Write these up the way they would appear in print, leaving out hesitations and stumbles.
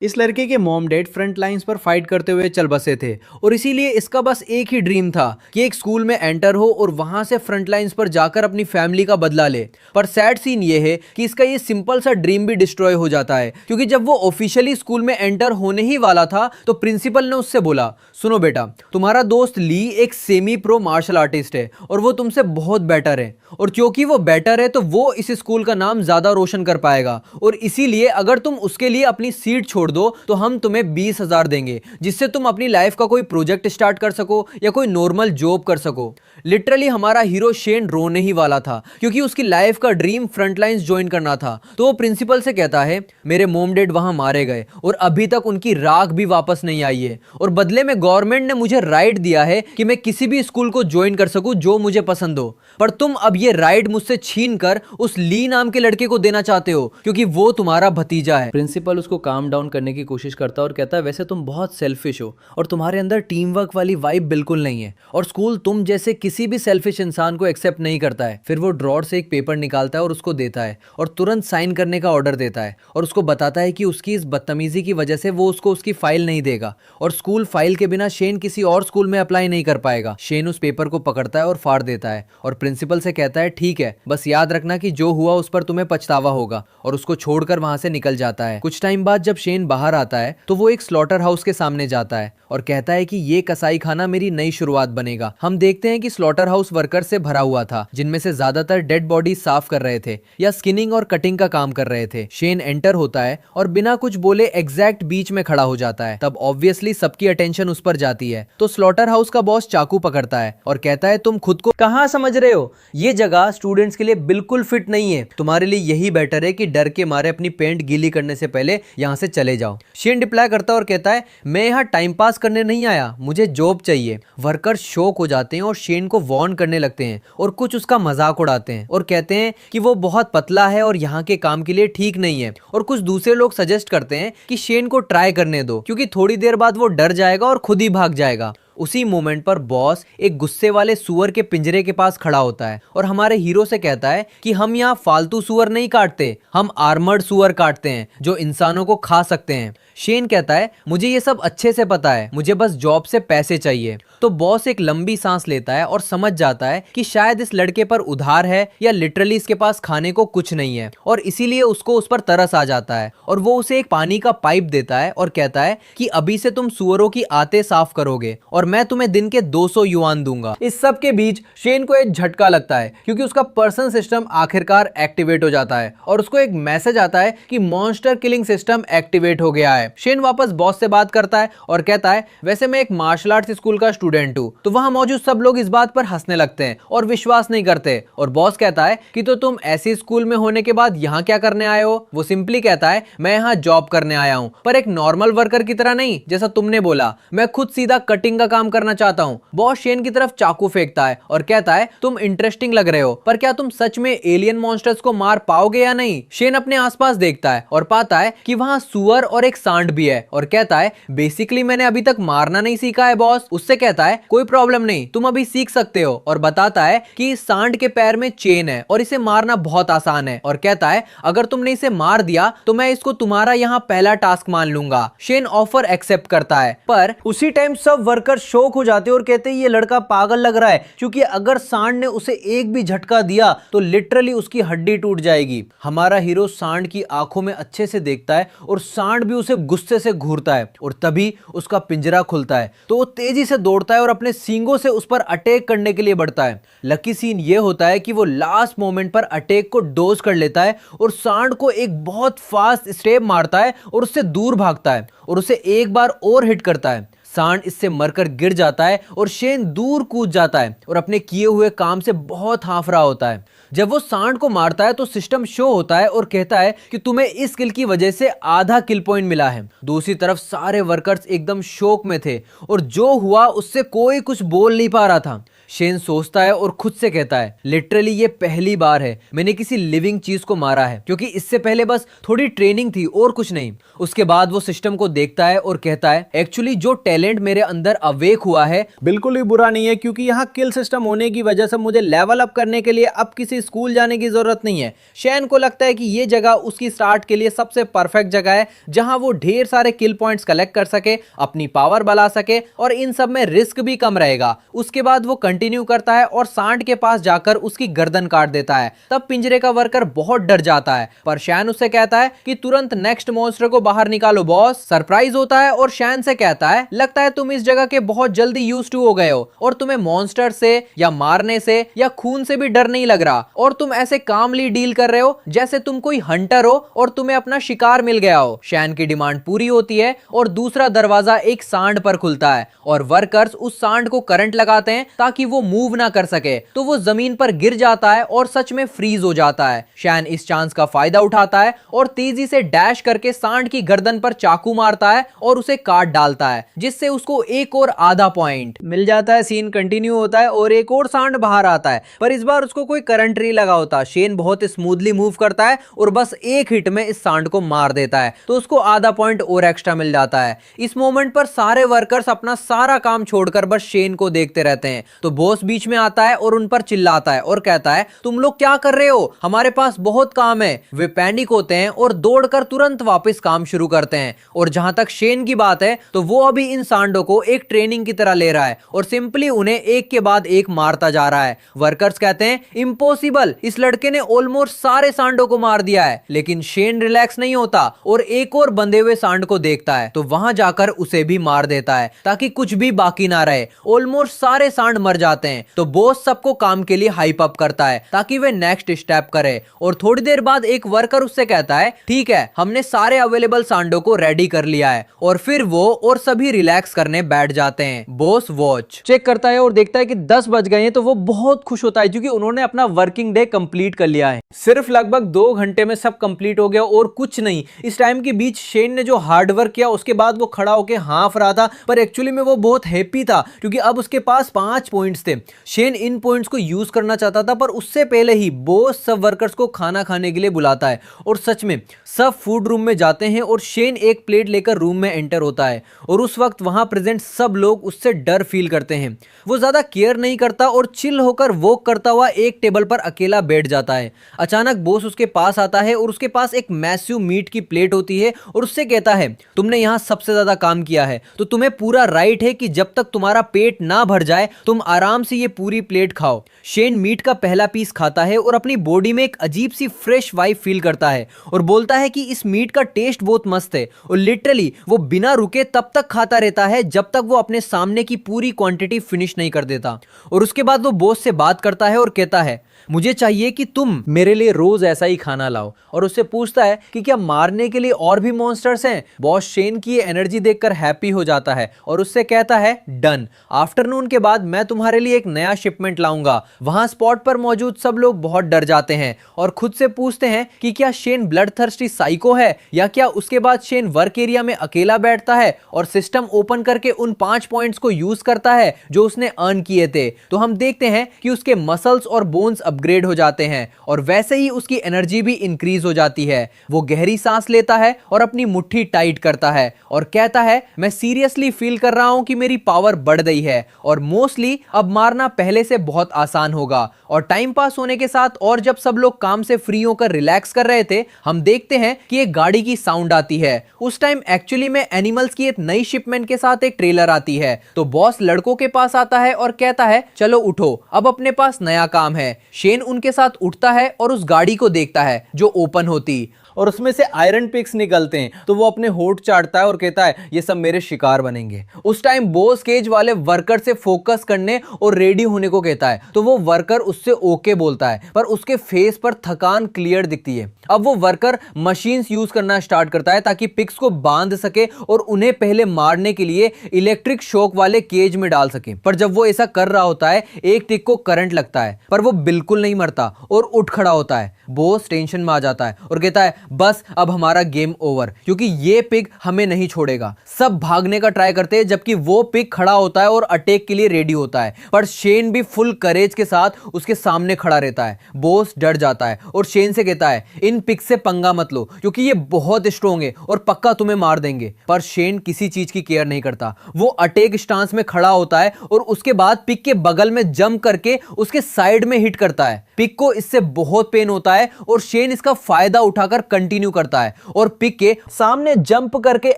इस लड़के के मॉम डैड फ्रंट लाइंस पर फाइट करते हुए चल बसे थे और इसीलिए इसका बस एक ही ड्रीम था कि एक स्कूल में एंटर हो और वहां से फ्रंट लाइंस पर जाकर अपनी फैमिली का बदला ले। पर सैड सीन ये है कि इसका ये सिंपल सा ड्रीम भी डिस्ट्रॉय हो जाता है, क्योंकि जब वो ऑफिशियली स्कूल में एंटर होने ही वाला था तो प्रिंसिपल ने उससे बोला, सुनो बेटा, तुम्हारा दोस्त ली एक सेमी प्रो मार्शल आर्टिस्ट है और वो तुमसे बहुत बेटर है, और क्योंकि वो बेटर है तो वो इस स्कूल का नाम ज्यादा रोशन कर पाएगा, और इसीलिए अगर तुम उसके लिए अपनी सीट छोड़ दो तो हम तुम्हें 20,000 देंगे, जिससे तुम अपनी लाइफ का कोई प्रोजेक्ट स्टार्ट कर सको या कोई नॉर्मल जॉब कर सको। लिटरली हमारा हीरो शेन रोने ही वाला था, क्योंकि उसकी लाइफ का ड्रीम फ्रंटलाइंस ज्वाइन करना था। तो वो प्रिंसिपल से कहता है, मेरे मोम डैड वहां मारे गए और अभी तक उनकी राख भी वापस नहीं आई है, और बदले में गवर्नमेंट ने मुझे राइट दिया है कि मैं किसी भी स्कूल को ज्वाइन कर सकूं जो मुझे पसंद हो। पर तुम अब ये राइट मुझसे छीन कर उस ली नाम के लड़के को देना चाहते हो, क्योंकि वो तुम्हारा भतीजा है। प्रिंसिपल उसको काम डाउन करने की कोशिश करता है और कहता है, वैसे तुम बहुत सेल्फिश हो और तुम्हारे अंदर टीम वर्क वाली वाइब बिल्कुल नहीं है, और स्कूल तुम जैसे किसी भी सेल्फिश इंसान को एक्सेप्ट नहीं करता है। फिर वो ड्रॉर से एक पेपर निकालता है और उसको देता है और तुरंत साइन करने का ऑर्डर देता है, और उसको बताता है कि उसकी इस बदतमीजी की वजह से वो उसको उसकी फाइल नहीं देगा, और स्कूल फाइल के बिना शेन किसी और स्कूल में अप्लाई नहीं कर पाएगा। शेन उस पेपर को पकड़ता है और फाड़ देता है और प्रिंसिपल से कहता है, ठीक है, बस याद रखना कि जो हुआ उस पर तुम्हें पछतावा होगा, और उसको छोड़कर वहां से निकल जाता है। कुछ टाइम बाद जब शेन बाहर आता है तो वो एक स्लॉटर हाउस के सामने जाता है और कहता है कि ये कसाई खाना मेरी नई शुरुआत बनेगा। हम देखते हैं कि स्लॉटर हाउस वर्कर से भरा हुआ था, जिनमें से ज्यादातर डेड बॉडी साफ कर रहे थे या स्किनिंग और कटिंग का काम कर रहे थे। शेन एंटर होता है और बिना कुछ बोले एग्जैक्ट बीच में खड़ा हो जाता है। तब ऑब्वियसली सबकी अटेंशन उस पर जाती है, तो स्लॉटर हाउस का बॉस चाकू पकड़ता है और कहता है, तुम खुद को कहां समझ रहे हो, ये जगह स्टूडेंट्स के लिए बिल्कुल फिट नहीं है, तुम्हारे लिए यही बेटर है कि डर के मारे अपनी पेंट गीली करने से पहले यहां से चले जाओ। शेन रिप्लाई करता है और कहता है, मैं यहाँ टाइम पास करने नहीं आया, मुझे जॉब चाहिए। वर्कर्स शॉक हो जाते हैं और शेन को वार्न करने लगते हैं और कुछ उसका मजाक उड़ाते हैं और कहते हैं कि वो बहुत पतला है और यहाँ के काम के लिए ठीक नहीं है, और कुछ दूसरे लोग सजेस्ट करते हैं कि शेन को ट्राई करने दो, क्योंकि थोड़ी देर बाद वो डर जाएगा और खुद ही भाग जाएगा। उसी मोमेंट पर बॉस एक गुस्से वाले सुअर के पिंजरे के पास खड़ा होता है और हमारे हीरो से कहता है कि हम यहाँ फालतू सुअर नहीं काटते, हम आर्मर्ड सुअर काटते हैं जो इंसानों को खा सकते हैं। शेन कहता है, मुझे ये सब अच्छे से पता है, मुझे बस जॉब से पैसे चाहिए। तो बॉस एक लंबी सांस लेता है और समझ जाता है कि शायद इस लड़के पर उधार है या लिटरली इसके पास खाने को कुछ नहीं है, और इसीलिए उसको उस पर तरस आ जाता है और वो उसे एक पानी का पाइप देता है और कहता है कि अभी से तुम सुअरों की आते साफ करोगे और मैं तुम्हें दिन के 200 युआन दूंगा। इस सब के बीच शेन को एक झटका लगता है, क्योंकि उसका पर्सन सिस्टम आखिरकार एक्टिवेट हो जाता है और उसको एक मैसेज आता है कि मॉन्स्टर किलिंग सिस्टम एक्टिवेट हो गया है। शेन वापस बॉस से बात करता है और कहता है, वैसे मैं एक मार्शल आर्ट्स स्कूल का स्टूडेंट हूँ। तो वहां मौजूद सब लोग इस बात पर हंसने लगते हैं और विश्वास नहीं करते, और बॉस कहता है कि तो तुम ऐसे स्कूल में होने के बाद यहाँ क्या करने आए हो। वो सिंपली कहता है, मैं यहाँ जॉब करने आया हूँ, पर एक नॉर्मल वर्कर की तरह नहीं, जैसा तुमने बोला, मैं खुद सीधा कटिंग का काम करना चाहता हूँ। बॉस शेन की तरफ चाकू फेंकता है और कहता है, तुम इंटरेस्टिंग लग रहे हो, पर क्या तुम सच में एलियन मॉन्स्टर्स को मार पाओगे या नहीं। शेन अपने आसपास देखता है और पाता है कि वहां सुअर और एक सांड भी है और कहता है, बेसिकली मैंने अभी तक मारना नहीं सीखा है बॉस। उससे कहता है, कोई प्रॉब्लम नहीं, तुम अभी सीख सकते हो, और बताता है कि सांड के पैर में चेन है और इसे मारना बहुत आसान है, और कहता है, अगर तुमने इसे मार दिया तो मैं इसको तुम्हारा यहाँ पहला टास्क मान लूंगा। शेन ऑफर एक्सेप्ट करता है, पर उसी टाइम सब वर्कर शॉक हो जाते हैं और कहते हैं, ये लड़का पागल लग रहा है, क्योंकि अगर सांड ने उसे एक भी झटका दिया तो लिटरली उसकी हड्डी टूट जाएगी। हमारा हीरो सांड की आंखों में अच्छे से देखता है और सांड भी उसे गुस्से से घूरता है, और तभी उसका पिंजरा खुलता है तो वो तेजी से दौड़ता है और अपने सींगों से उस पर अटैक करने के लिए बढ़ता है। लकी सीन ये होता है कि वो लास्ट मोमेंट पर अटैक को डोज कर लेता है और सांड को एक बहुत फास्ट स्टेप मारता है और उससे दूर भागता है और उसे एक बार और हिट करता है। सांड इससे मरकर गिर जाता है और शेन दूर कूद जाता है और अपने किए हुए काम से बहुत हाफ रहा होता है। जब वो सांड को मारता है तो सिस्टम शो होता है और कहता है कि तुम्हें इस किल की वजह से आधा किल पॉइंट मिला है। दूसरी तरफ सारे वर्कर्स एकदम शोक में थे और जो हुआ उससे कोई कुछ बोल नहीं पा रहा था। शेन सोचता है और खुद से कहता है, लिटरली ये पहली बार है मैंने किसी लिविंग चीज को मारा है, क्योंकि इससे पहले बस थोड़ी ट्रेनिंग थी और कुछ नहीं। उसके बाद वो सिस्टम को देखता है और कहता है, एक्चुअली जो टैलेंट साइलेंट मेरे अंदर अवेक हुआ है। बिल्कुल भी बुरा नहीं है, क्योंकि यहाँ किल सिस्टम होने की वजह से मुझे लेवल अप करने के लिए अब किसी स्कूल जाने की जरूरत नहीं है। शैन को लगता है कि ये जगह उसकी स्टार्ट के लिए सबसे परफेक्ट जगह है, जहां वो ढेर सारे किल पॉइंट्स कलेक्ट कर सके, अपनी पावर बढ़ा सके और इन सब में रिस्क भी कम रहेगा। उसके बाद वो कंटिन्यू करता है और सांड के पास जाकर उसकी गर्दन काट देता है। तब पिंजरे का वर्कर बहुत डर जाता है, पर शैन उससे कहता है कि तुरंत नेक्स्ट मॉन्स्टर को बाहर निकालो बॉस। सरप्राइज होता है और शैन से कहता है, लगता है तुम इस जगह के बहुत जल्दी यूज्ड टू हो गए हो और तुम्हें मॉन्स्टर से या मारने से या खून से भी डर नहीं लग रहा, और तुम ऐसे कामली डील कर रहे हो जैसे तुम कोई हंटर हो और तुम्हें अपना शिकार मिल गया हो। शैन की डिमांड पूरी होती है और दूसरा दरवाजा एक सांड पर खुलता है और वर्कर्स उस सांड को करंट लगाते हैं ताकि वो मूव ना कर सके। तो वो जमीन पर गिर जाता है और सच में फ्रीज हो जाता है। शैन इस चांस का फायदा उठाता है और तेजी से डैश करके सांड की गर्दन पर चाकू मारता है और उसे काट डालता है, जिससे उसको एक और आधा पॉइंट मिल जाता है। सीन कंटिन्यू होता है और एक और सांड बाहर आता है, पर इस बार उसको कोई करंट नहीं लगा होता। शेन बहुत स्मूथली मूव करता है और बस एक हिट में इस सांड को मार देता है, तो उसको आधा पॉइंट और एक्स्ट्रा मिल जाता है। इस मोमेंट पर सारे वर्कर्स अपना सारा काम छोड़कर बस शेन को देखते रहते हैं। तो बॉस बीच में आता है और उन पर चिल्लाता है और कहता है, तुम लोग क्या कर रहे हो, हमारे पास बहुत काम है। वे पैनिक होते हैं और दौड़कर तुरंत वापस काम शुरू करते हैं। और जहां तक शेन की बात है, तो वो अभी इन सांडों को एक ट्रेनिंग की तरह ले रहा है और सिंपली उन्हें एक के बाद एक मारता जा रहा है। वर्कर्स कहते हैं, इम्पॉसिबल, इस लड़के ने ऑलमोस्ट सारे सांडों को मार दिया है। लेकिन शेन रिलैक्स नहीं होता और एक और बंधे हुए सांड को देखता है, तो वहां जाकर उसे भी मार देता है ताकि कुछ भी बाकी ना रहे। ऑलमोस्ट सारे सांड मर जाते हैं। तो बॉस सबको काम के लिए हाइप अप करता है ताकि वे नेक्स्ट स्टेप करे। और थोड़ी देर बाद एक वर्कर उससे कहता है, ठीक है, हमने सारे अवेलेबल सांडों को रेडी कर लिया है। और फिर वो और सभी रिलैक्स करने बैठ जाते हैं। बॉस वॉच चेक करता है और देखता है कि 10 बज गए हैं, तो वो बहुत खुश होता है क्योंकि उन्होंने अपना वर्किंग डे कंप्लीट कर लिया है। सिर्फ लगभग 2 घंटे में सब कंप्लीट हो गया और कुछ नहीं। इस टाइम के बीच शेन ने जो हार्ड वर्क किया, उसके बाद वो खड़ा होकर हाँफ रहा था, पर एक्चुअली में वो बहुत हैप्पी था क्योंकि अब उसके पास 5 पॉइंट्स थे। शेन इन पॉइंट्स को यूज करना चाहता था, पर उससे पहले ही बॉस सब वर्कर्स को खाना खाने के लिए बुलाता है और सच में सब फूड रूम में जाते हैं और शेन एक प्लेट लेकर रूम में एंटर होता है। और उस वक्त वहां प्रेजेंट सब लोग उससे डर फील करते हैं। वो ज्यादा केयर नहीं करता और चिल होकर वॉक करता हुआ एक टेबल पर अकेला बैठ जाता है। अचानक बॉस उसके पास आता है और उसके पास एक मैसिव मीट की प्लेट होती है और उससे कहता है, तुमने यहाँ सबसे ज्यादा काम किया है, तो तुम्हें पूरा राइट है कि जब तक तुम्हारा पेट ना भर जाए तुम आराम से ये पूरी प्लेट खाओ। शेन मीट का पहला पीस खाता है और अपनी बॉडी में एक अजीब सी फ्रेश वाइब फील करता है और बोलता है कि इस मीट का टेस्ट बहुत मस्त है। और लिटरली वो बिना रुके तब तक खाता रहता है जब तक वो अपने सामने की पूरी क्वांटिटी फिनिश नहीं कर देता। और उसके बाद वो बॉस से बात करता है और कहता है, मुझे चाहिए कि तुम मेरे लिए रोज ऐसा ही खाना लाओ। और उससे पूछता है कि क्या मारने के लिए और भी मॉन्स्टर्स हैं। बॉस शेन की एनर्जी देखकर हैप्पी हो जाता है और उससे कहता है, डन। आफ्टरनून के बाद मैं तुम्हारे लिए एक नया शिपमेंट लाऊंगा। वहां स्पॉट पर मौजूद सब लोग बहुत डर जाते हैं और खुद से पूछते हैं कि क्या शेन ब्लड थर्स्टी साइको है, या क्या उसके बाद शेन वर्क एरिया में अकेला बैठता है और सिस्टम ओपन करके उन 5 पॉइंट्स को यूज करता है जो उसने अर्न किए थे। तो हम देखते हैं कि उसके मसल्स और बोन्स अपग्रेड हो जाते हैं और वैसे ही उसकी एनर्जी भी इंक्रीज हो जाती है। वो गहरी सांस लेता है और अपनी मुट्ठी टाइट करता है और कहता है, मैं सीरियसली फील कर रहा हूं कि मेरी पावर बढ़ गई है और मोस्टली अब मारना पहले से बहुत आसान होगा। और टाइम पास होने के साथ और जब सब लोग काम से फ्री होकर रिलैक्स कर रहे थे, हम देखते हैं कि एक गाड़ी की साउंड आती है। उस टाइम एक्चुअली में एनिमल्स की एक नई शिपमेंट के साथ एक ट्रेलर आती है। तो बॉस लड़कों के पास आता है और कहता है, चलो उठो, अब अपने पास नया काम है। शेन उनके साथ उठता है और उस गाड़ी को देखता है जो ओपन होती और उसमें से आयरन पिक्स निकलते हैं। तो वो अपने होठ चाटता है और कहता है, ये सब मेरे शिकार बनेंगे। उस टाइम बॉस केज वाले वर्कर से फोकस करने और रेडी होने को कहता है, तो वो वर्कर उससे ओके बोलता है, पर उसके फेस पर थकान क्लियर दिखती है। अब वो वर्कर मशीन्स यूज करना स्टार्ट करता है ताकि पिक्स को बांध सके और उन्हें पहले मारने के लिए इलेक्ट्रिक शॉक वाले केज में डाल सके। पर जब वो ऐसा कर रहा होता है, एक टिक को करंट लगता है, पर वो बिल्कुल नहीं मरता और उठ खड़ा होता है। बॉस टेंशन में आ जाता है और कहता है, बस अब हमारा गेम ओवर, क्योंकि ये पिग हमें नहीं छोड़ेगा। सब भागने का ट्राई करते हैं जबकि वो पिग खड़ा होता है और अटैक के लिए रेडी होता है, पर शेन भी फुल करेज के साथ उसके सामने खड़ा रहता है। बॉस डर जाता है और शेन से कहता है इन पिग से पंगा मत लो क्योंकि ये बहुत स्ट्रॉन्ग है और पक्का तुम्हें मार देंगे। पर शेन किसी चीज की केयर नहीं करता, वो अटैक स्टांस में खड़ा होता है और उसके बाद पिग के बगल में जंप करके उसके साइड में हिट करता है। पिग को इससे बहुत पेन होता है और शेन इसका फायदा उठाकर कंटिन्यू करता है और पिग के सामने जंप करके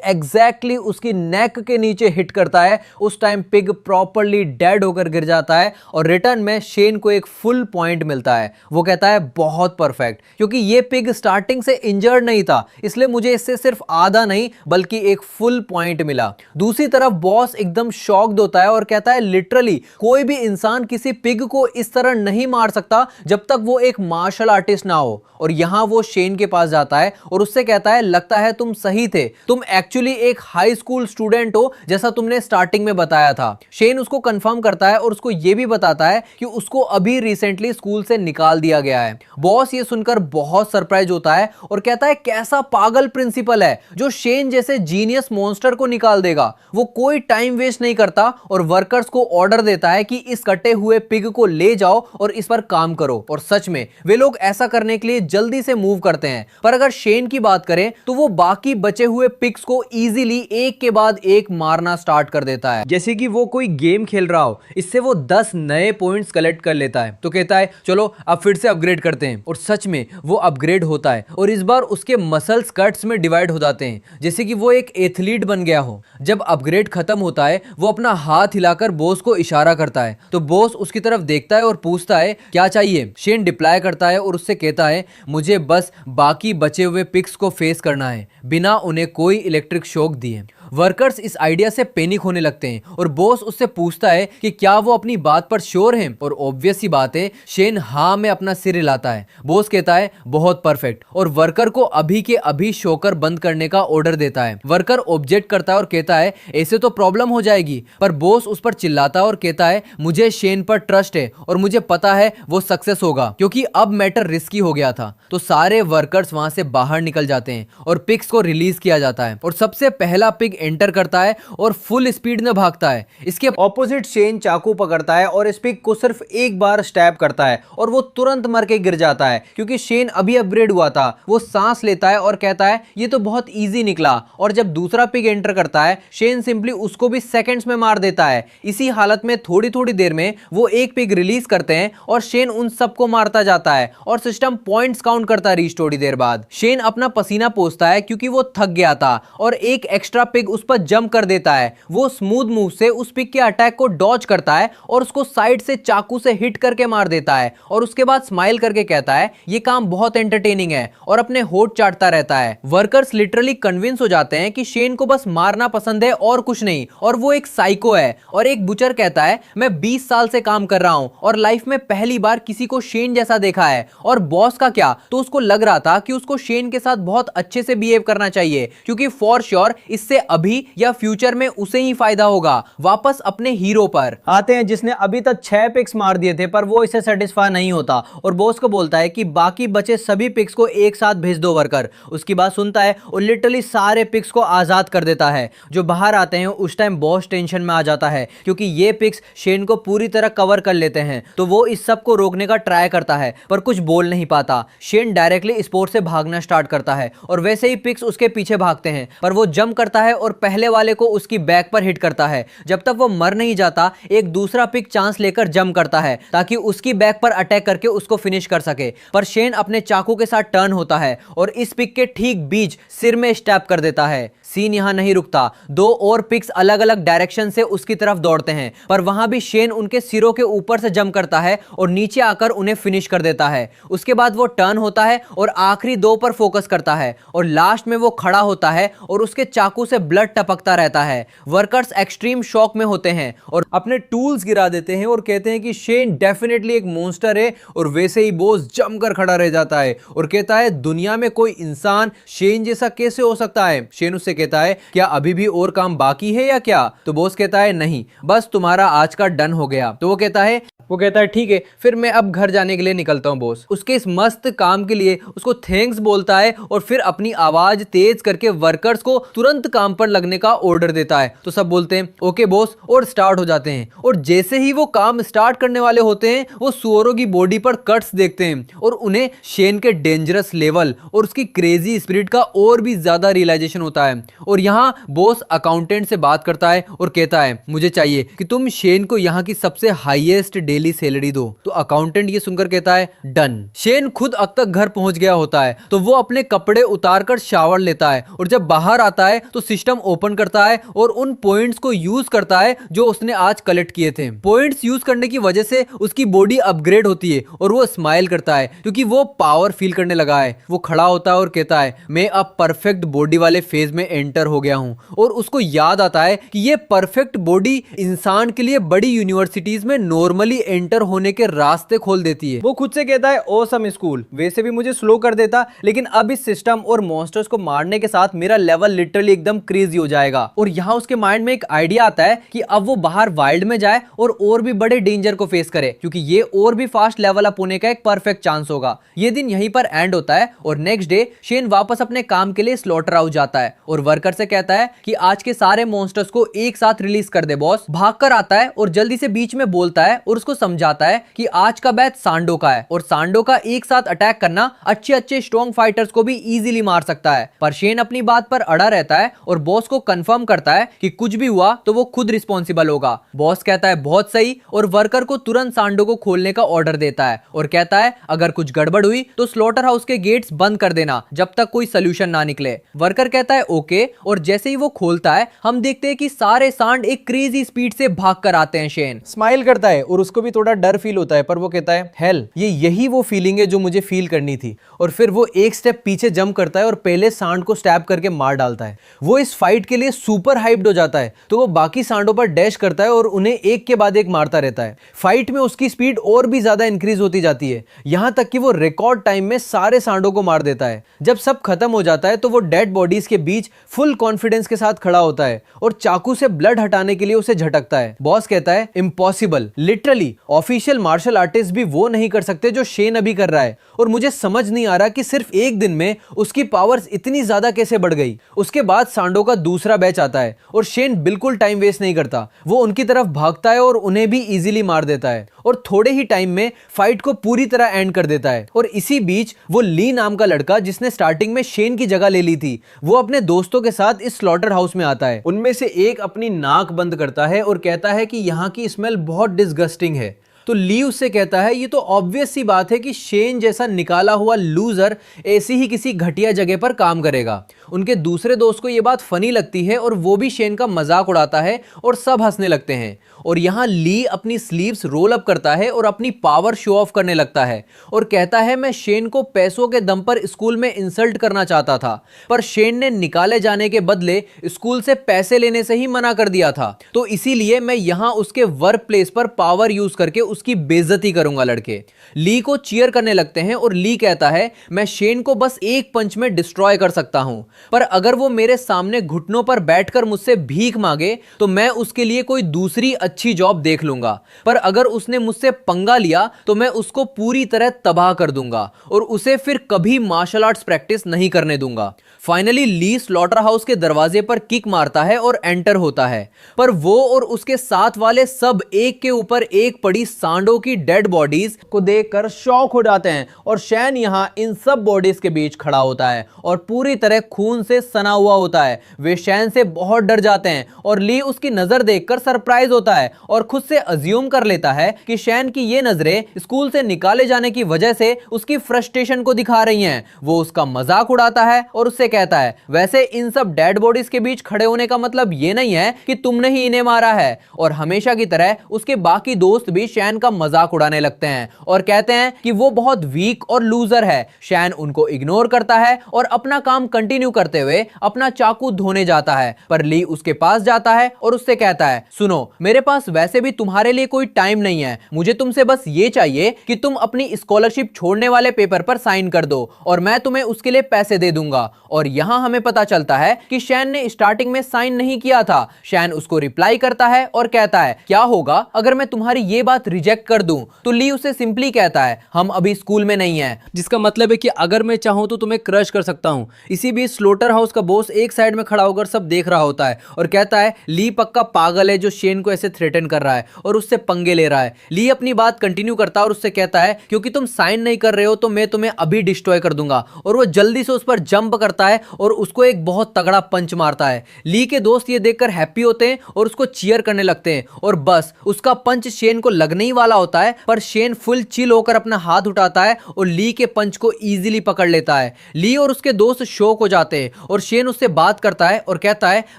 एग्जैक्टली उसकी नेक के नीचे हिट करता है। उस टाइम पिग प्रॉपर्ली डेड होकर गिर जाता है और रिटर्न में शेन को एक फुल पॉइंट मिलता है। वो कहता है बहुत परफेक्ट, क्योंकि ये पिग स्टार्टिंग से इंजर्ड नहीं था, इसलिए मुझे इससे सिर्फ आधा नहीं बल्कि एक फुल पॉइंट मिला। दूसरी तरफ बॉस एकदम शॉक्ड होता है और कहता है लिटरली कोई भी इंसान किसी पिग को इस तरह नहीं मार सकता जब तक वो एक मार्शल आर्टिस्ट ना हो। और यहां वो शेन के पास जाता है और उससे कहता है लगता है तुम सही थे, तुम एक्चुअली एक हाई स्कूल स्टूडेंट हो जैसा तुमने स्टार्टिंग में बताया था। शेन उसको कंफर्म करता है और उसको यह भी बताता है कि उसको अभी रिसेंटली स्कूल से निकाल दिया गया है। बॉस ये सुनकर बहुत सरप्राइज होता है और कहता है कैसा पागल प्रिंसिपल है जो शेन जैसे जीनियस मॉन्स्टर को निकाल देगा। वो कोई टाइम वेस्ट नहीं करता और वर्कर्स को ऑर्डर देता है कि इस कटे हुए पिग को ले जाओ और इस पर काम करो। और सच में वे लोग ऐसा करने के लिए जल्दी से मूव करते हैं। पर अगर शेन की बात करें तो वो बाकी बचे हुए पिग्स को इजीली एक के बाद एक मारना स्टार्ट कर देता है, जैसे कि वो कोई गेम खेल रहा हो। इससे वो 10 नए पॉइंट्स कलेक्ट कर लेता है। तो कहता है चलो अब फिर से अपग्रेड करते हैं। और सच में वो अपग्रेड होता है और इस बार उसके मसल्स कट्स में डिवाइड हो जाते हैं, जैसे कि वो एक एथलीट बन गया हो। जब अपग्रेड खत्म होता है वो अपना हाथ हिलाकर बॉस को इशारा करता है, तो बॉस उसकी तरफ देखता है और पूछता है क्या चाहिए। शेन रिप्लाई करता है और उससे कहता है मुझे बस बाकी बचे हुए पिग्स को फेस करना है बिना उन्हें कोई इलेक्ट्रिक शॉक दिए। वर्कर्स इस आइडिया से पैनिक होने लगते हैं और बॉस उससे पूछता है कि क्या वो अपनी बात पर श्योर है। और ऑब्वियस सी बात है शेन हाँ में अपना सिर हिलाता है। बॉस कहता है बहुत परफेक्ट और वर्कर को अभी के अभी शॉकर बंद करने का ऑर्डर देता है। वर्कर ऑब्जेक्ट करता है और कहता है ऐसे तो प्रॉब्लम हो जाएगी। पर बॉस उस पर चिल्लाता है और कहता है मुझे शेन पर ट्रस्ट है और मुझे पता है वो सक्सेस होगा, क्योंकि अब मैटर रिस्की हो गया था। तो सारे वर्कर्स वहां से बाहर निकल जाते हैं और पिग्स को रिलीज किया जाता है और सबसे पहला पिग एंटर करता है और फुल स्पीड में भागता है। इसके ऑपोजिट शेन चाकू पकड़ता है और इस पिग को सिर्फ एक बार स्टैब करता है और वो तुरंत मर के गिर जाता है, क्योंकि शेन अभी अपग्रेड हुआ था। वो सांस लेता है और कहता है ये तो बहुत इजी निकला। और जब दूसरा पिग एंटर करता है शेन सिंपली उसको भी सेकंड्स में मार देता है। इसी हालत में थोड़ी थोड़ी देर में वो एक पिग रिलीज करते हैं और शेन उन सबको मारता जाता है और सिस्टम पॉइंट्स काउंट करता रही। थोड़ी देर बाद शेन अपना पसीना पोंछता है क्योंकि वो थक गया था और एक एक्स्ट्रा पिग उस पर जंप कर देता है। वो स्मूथ मूव से उस पिग के अटैक को डॉज करता है और उसको साइड से चाकू से हिट करके मार देता है और उसके बाद स्माइल करके कहता है ये काम बहुत एंटरटेनिंग है और अपने होठ चाटता रहता है। वर्कर्स लिटरली कन्विंस हो जाते हैं कि शेन को बस मारना पसंद है और कुछ नहीं, और वो एक साइको है। और एक बुचर कहता है मैं 20 साल से काम कर रहा हूं और लाइफ में पहली बार किसी को शेन जैसा देखा है। और बॉस का क्या, तो उसको लग रहा था कि उसको शेन के साथ बहुत अच्छे से बिहेव करना चाहिए, क्योंकि फॉर श्योर इससे अभी या फ्यूचर में उसे ही फायदा होगा। वापस अपने हीरो पर आते हैं जिसने अभी तक 6 पिक्स मार दिए थे, पर वो इससे सेटिस्फाई नहीं होता और बॉस को बोलता है कि बाकी बचे सभी पिक्स को एक साथ भेज दो। वर्कर उसकी बात सुनता है और लिटरली सारे पिक्स को आजाद कर देता है। जो बाहर आते हैं उस टाइम बॉस टेंशन में आ जाता है, क्योंकि ये पिक्स शेन को पूरी तरह कवर कर लेते हैं। तो वो इस सब को रोकने का ट्राई करता है पर कुछ बोल नहीं पाता। शेन डायरेक्टली स्पोर्ट से भागना स्टार्ट करता है और वैसे ही पिक्स उसके पीछे भागते हैं, पर वो जंप करता है और पहले वाले को उसकी बैक पर हिट करता है। जब तक वो मर नहीं जाता एक दूसरा पिक चांस लेकर जंप करता है ताकि उसकी बैक पर अटैक करके उसको फिनिश कर सके। पर शेन अपने चाकू के साथ टर्न होता है और इस पिक के ठीक बीच सिर में स्टैप कर देता है। सीन यहां नहीं रुकता, 2 और पिक्स अलग अलग डायरेक्शन से उसकी तरफ दौड़ते हैं, पर वहां भी शेन उनके सिरों के ऊपर से जंप करता है और नीचे आकर उन्हें फिनिश कर देता है। उसके बाद वो टर्न होता है और आखिरी 2 पर फोकस करता है और लास्ट में वो खड़ा होता है और उसके चाकू से ब्लड ब्लड टपकता रहता है। वर्कर्स एक्सट्रीम शॉक में होते हैं और अपने टूल्स गिरा देते हैं और कहते हैं कि शेन डेफिनेटली एक मॉन्स्टर है। और वैसे ही बॉस जमकर खड़ा रह जाता है और कहता है दुनिया में कोई इंसान शेन जैसा कैसे हो सकता है। शेन उससे कहता है क्या अभी भी और काम बाकी है या क्या? तो बॉस कहता है नहीं, बस तुम्हारा आज का डन हो गया। तो वो कहता है ठीक है, फिर मैं अब घर जाने के लिए निकलता हूं बॉस। उसके इस मस्त काम के लिए उसको थैंक्स बोलता है और फिर अपनी आवाज तेज करके वर्कर्स को तुरंत काम पर लगने का ऑर्डर देता है। तो सब बोलते हैं ओके बॉस और स्टार्ट हो जाते हैं। और जैसे ही वो काम स्टार्ट करने वाले होते हैं वो सुअरों की बॉडी पर कट्स देखते हैं और उन्हें शेन के डेंजरस लेवल और उसकी क्रेजी स्पिरिट का और भी ज्यादा रियलाइजेशन होता है। और यहाँ बॉस अकाउंटेंट से बात करता है और कहता है मुझे चाहिए कि तुम शेन को यहाँ की सबसे हाईएस्ट डेली सैलरी दो। तो अकाउंटेंट ये सुनकर कहता है डन। शेन खुद अब तक घर पहुंच गया होता है तो वो अपने कपड़े उतारकर शावर लेता है और जब बाहर आता है तो सिस्टम ओपन करता है और उन पॉइंट्स को यूज करता है जो उसने आज कलेक्ट किए थे। पॉइंट्स यूज करने की वजह से उसकी बॉडी अपग्रेड होती है और वो स्माइल करता है क्योंकि वो पावर फील करने लगा है। वो खड़ा होता है और कहता है मैं अब परफेक्ट बॉडी वाले फेज में एंटर हो गया हूं। और उसको याद आता है कि ये परफेक्ट बॉडी इंसान के लिए बड़ी यूनिवर्सिटीज में नॉर्मली एंटर होने के रास्ते खोल देती है। वो खुद से कहता है ऑसम स्कूल, वैसे भी मुझे स्लो कर देता लेकिन अब इस सिस्टम और मॉन्स्टर्स को मारने के साथ मेरा लेवल लिटरली एकदम क्रेजी हो जाएगा। और यहाँ उसके माइंड में एक आइडिया आता है कि अब वो बाहर वाइल्ड में जाए और भी बड़े डेंजर को फेस करे क्योंकि ये और भी फास्ट लेवल अप होने का एक परफेक्ट चांस होगा। ये दिन यहीं पर एंड होता है और नेक्स्ट डे शेन वापस अपने काम के लिए स्लॉटर हाउस जाता है और वर्कर से कहता है कि आज के सारे मॉन्स्टर्स को एक साथ रिलीज कर दे बॉस। भागकर आता है और जल्दी से बीच में बोलता है और उसको समझाता है कि आज का बैच सांडो का है और सांडो का एक साथ अटैक करना अच्छे स्ट्रॉन्ग फाइटर्स को भी इजीली मार सकता है। पर शेन अपनी बात पर अड़ा रहता है और बॉस को कंफर्म करता है कि कुछ भी हुआ तो वो खुद रिस्पॉन्सिबल होगा। बॉस कहता है बहुत सही और वर्कर को तुरंत सांडो को खोलने का ऑर्डर देता है और कहता है अगर कुछ गड़बड़ हुई तो स्लॉटर हाउस के गेट्स बंद कर देना जब तक कोई सोल्यूशन ना निकले। वर्कर कहता है ओके और जैसे ही वो खोलता है हम देखते हैं कि सारे सांड एक क्रेजी स्पीड से भाग कर आते हैं। शेन स्माइल करता है और उसको भी थोड़ा डर फील होता है पर वो कहता है हेल, यही वो फीलिंग है जो मुझे फील करनी थी। और फिर वो एक स्टेप पीछे जंप करता है और पहले सांड को स्टैब करके मार डालता है। वो इस फाइट के लिए सुपर हाइप्ड हो जाता है तो वो बाकी सांडों पर डैश करता है और उन्हें एक के बाद एक मारता रहता है। फाइट में उसकी स्पीड और भी ज्यादा इंक्रीज होती जाती है यहां तक कि वो रिकॉर्ड टाइम में सारे सांडों को मार देता है। जब सब खत्म हो जाता है तो वो डेड बॉडीज के बीच फुल कॉन्फिडेंस के साथ खड़ा होता है और चाकू से ब्लड हटाने के लिए उसे झटकता है। बॉस कहता है impossible, literally official martial artist भी वो नहीं कर सकते जो शेन अभी कर रहा है। और मुझे समझ नहीं आ रहा कि सिर्फ एक दिन में उसकी पावर्स इतनी ज्यादा कैसे बढ़ गई। उसके बाद सांडो का दूसरा बैच आता है और शेन बिल्कुल टाइम वेस्ट नहीं करता, वो उनकी तरफ भागता है और उन्हें भी इजीली मार देता है और थोड़े ही टाइम में फाइट को पूरी तरह एंड कर देता है। और इसी बीच वो ली नाम का लड़का जिसने स्टार्टिंग में शेन की जगह ले ली थी वो अपने दोस्तों के साथ इस स्लॉटर हाउस में आता है। उनमें से एक अपनी नाक बंद करता है और कहता है कि यहाँ की स्मेल बहुत डिस्गस्टिंग है। तो ली उससे कहता है ये तो ऑब्वियस सी बात है कि शेन जैसा निकाला हुआ लूजर ऐसी ही किसी घटिया जगह पर काम करेगा। उनके दूसरे दोस्त को ये बात फनी लगती है और वो भी शेन का मजाक उड़ाता है और सब हंसने लगते हैं। और यहाँ ली अपनी स्लीव्स रोल अप करता है और अपनी पावर शो ऑफ करने लगता है और कहता है मैं शेन को पैसों के दम पर स्कूल में इंसल्ट करना चाहता था पर शेन ने निकाले जाने के बदले स्कूल से पैसे लेने से ही मना कर दिया था, तो इसीलिए मैं यहाँ उसके वर्क प्लेस पर पावर यूज करके उसकी बेइज्जती करूंगा। लड़के ली को चीयर करने लगते हैं और ली कहता है मैं शेन को बस एक पंच में डिस्ट्रॉय कर सकता हूं पर अगर वो मेरे सामने घुटनों पर बैठकर मुझसे भीख मांगे तो मैं उसके लिए कोई दूसरी अच्छी जॉब देख लूंगा, पर अगर उसने मुझसे पंगा लिया तो मैं उसको पूरी तरह तबाह कर दूंगा और उसे फिर कभी मार्शल आर्ट्स प्रैक्टिस नहीं करने दूंगा। फाइनली ली स्लॉटर हाउस के दरवाजे पर किक मारता है और एंटर होता है पर वो और उसके साथ वाले सब एक के ऊपर एक पड़ी सांडों की डेड बॉडीज को देखकर शॉक हो जाते हैं और शेन यहाँ इन सब बॉडीज के बीच खड़ा होता है और पूरी तरह खून से सना हुआ होता है। वे शेन से बहुत डर जाते हैं और ली उसकी नजर देखकर सरप्राइज होता है और खुद से अज्यूम कर लेता है कि शेन की ये नजरें स्कूल से निकाले जाने की वजह से उसकी फ्रस्ट्रेशन को दिखा रही हैं। वो उसका मजाक उड़ाता है और उससे कहता है वैसे इन सब डेड बॉडीज के बीच खड़े होने का मतलब ये नहीं है कि तुमने ही इन्हें मारा है। और हमेशा की तरह उसके बाकी दोस्त भी शेन का मजाक उड़ाने लगते हैं और कहते हैं कि वो बहुत वीक और लूजर है। शेन उनको इग्नोर करता है और अपना काम कंटिन्यू करते हुए अपना चाकू धोने जाता है, पर ली उसके पास जाता है और उससे कहता है, सुनो, मेरे पास वैसे भी तुम्हारे लिए कोई टाइम नहीं है, मुझे तुमसे बस ये चाहिए कि तुम अपनी स्कॉलरशिप छोड़ने वाले पेपर पर साइन कर दो और मैं तुम्हें उसके लिए पैसे दे दूंगा। और यहां हमें पता चलता है कि शैन ने स्टार्टिंग में साइन नहीं किया था। शैन उसको रिप्लाई करता है और कहता है, क्या होगा अगर मैं तुम्हारी ये बात रिजेक्ट कर दूं? तो ली उसे सिंपली कहता है, हम अभी स्कूल में नहीं है, जिसका मतलब है कि अगर मैं चाहूं तो तुम्हें क्रश कर सकता हूं। इसी बीच स्लोटर हाउस का बॉस एक साइड में खड़ा होकर सब देख रहा होता है और कहता है, ली पक्का पागल है जो शेन को ऐसे थ्रेटन कर रहा है और उससे पंगे ले रहा है। ली अपनी बात कंटिन्यू करता है और उससे कहता है, क्योंकि तुम साइन नहीं कर रहे हो तो मैं तुम्हें अभी डिस्ट्रॉय कर दूंगा। और वो जल्दी से उस पर जंप करता है और उसको एक बहुत तगड़ा पंच मारता है। ली के दोस्त ये देखकर हैप्पी होते हैं और उसको चीयर करने लगते हैं और बस उसका पंच शेन को लगने ही वाला होता है, पर शेन फुल चिल होकर अपना हाथ उठाता है और ली के पंच को इजीली पकड़ लेता है। ली और उसके दोस्त शॉक हो जाते हैं और शेन उससे बात करता है और कहता है,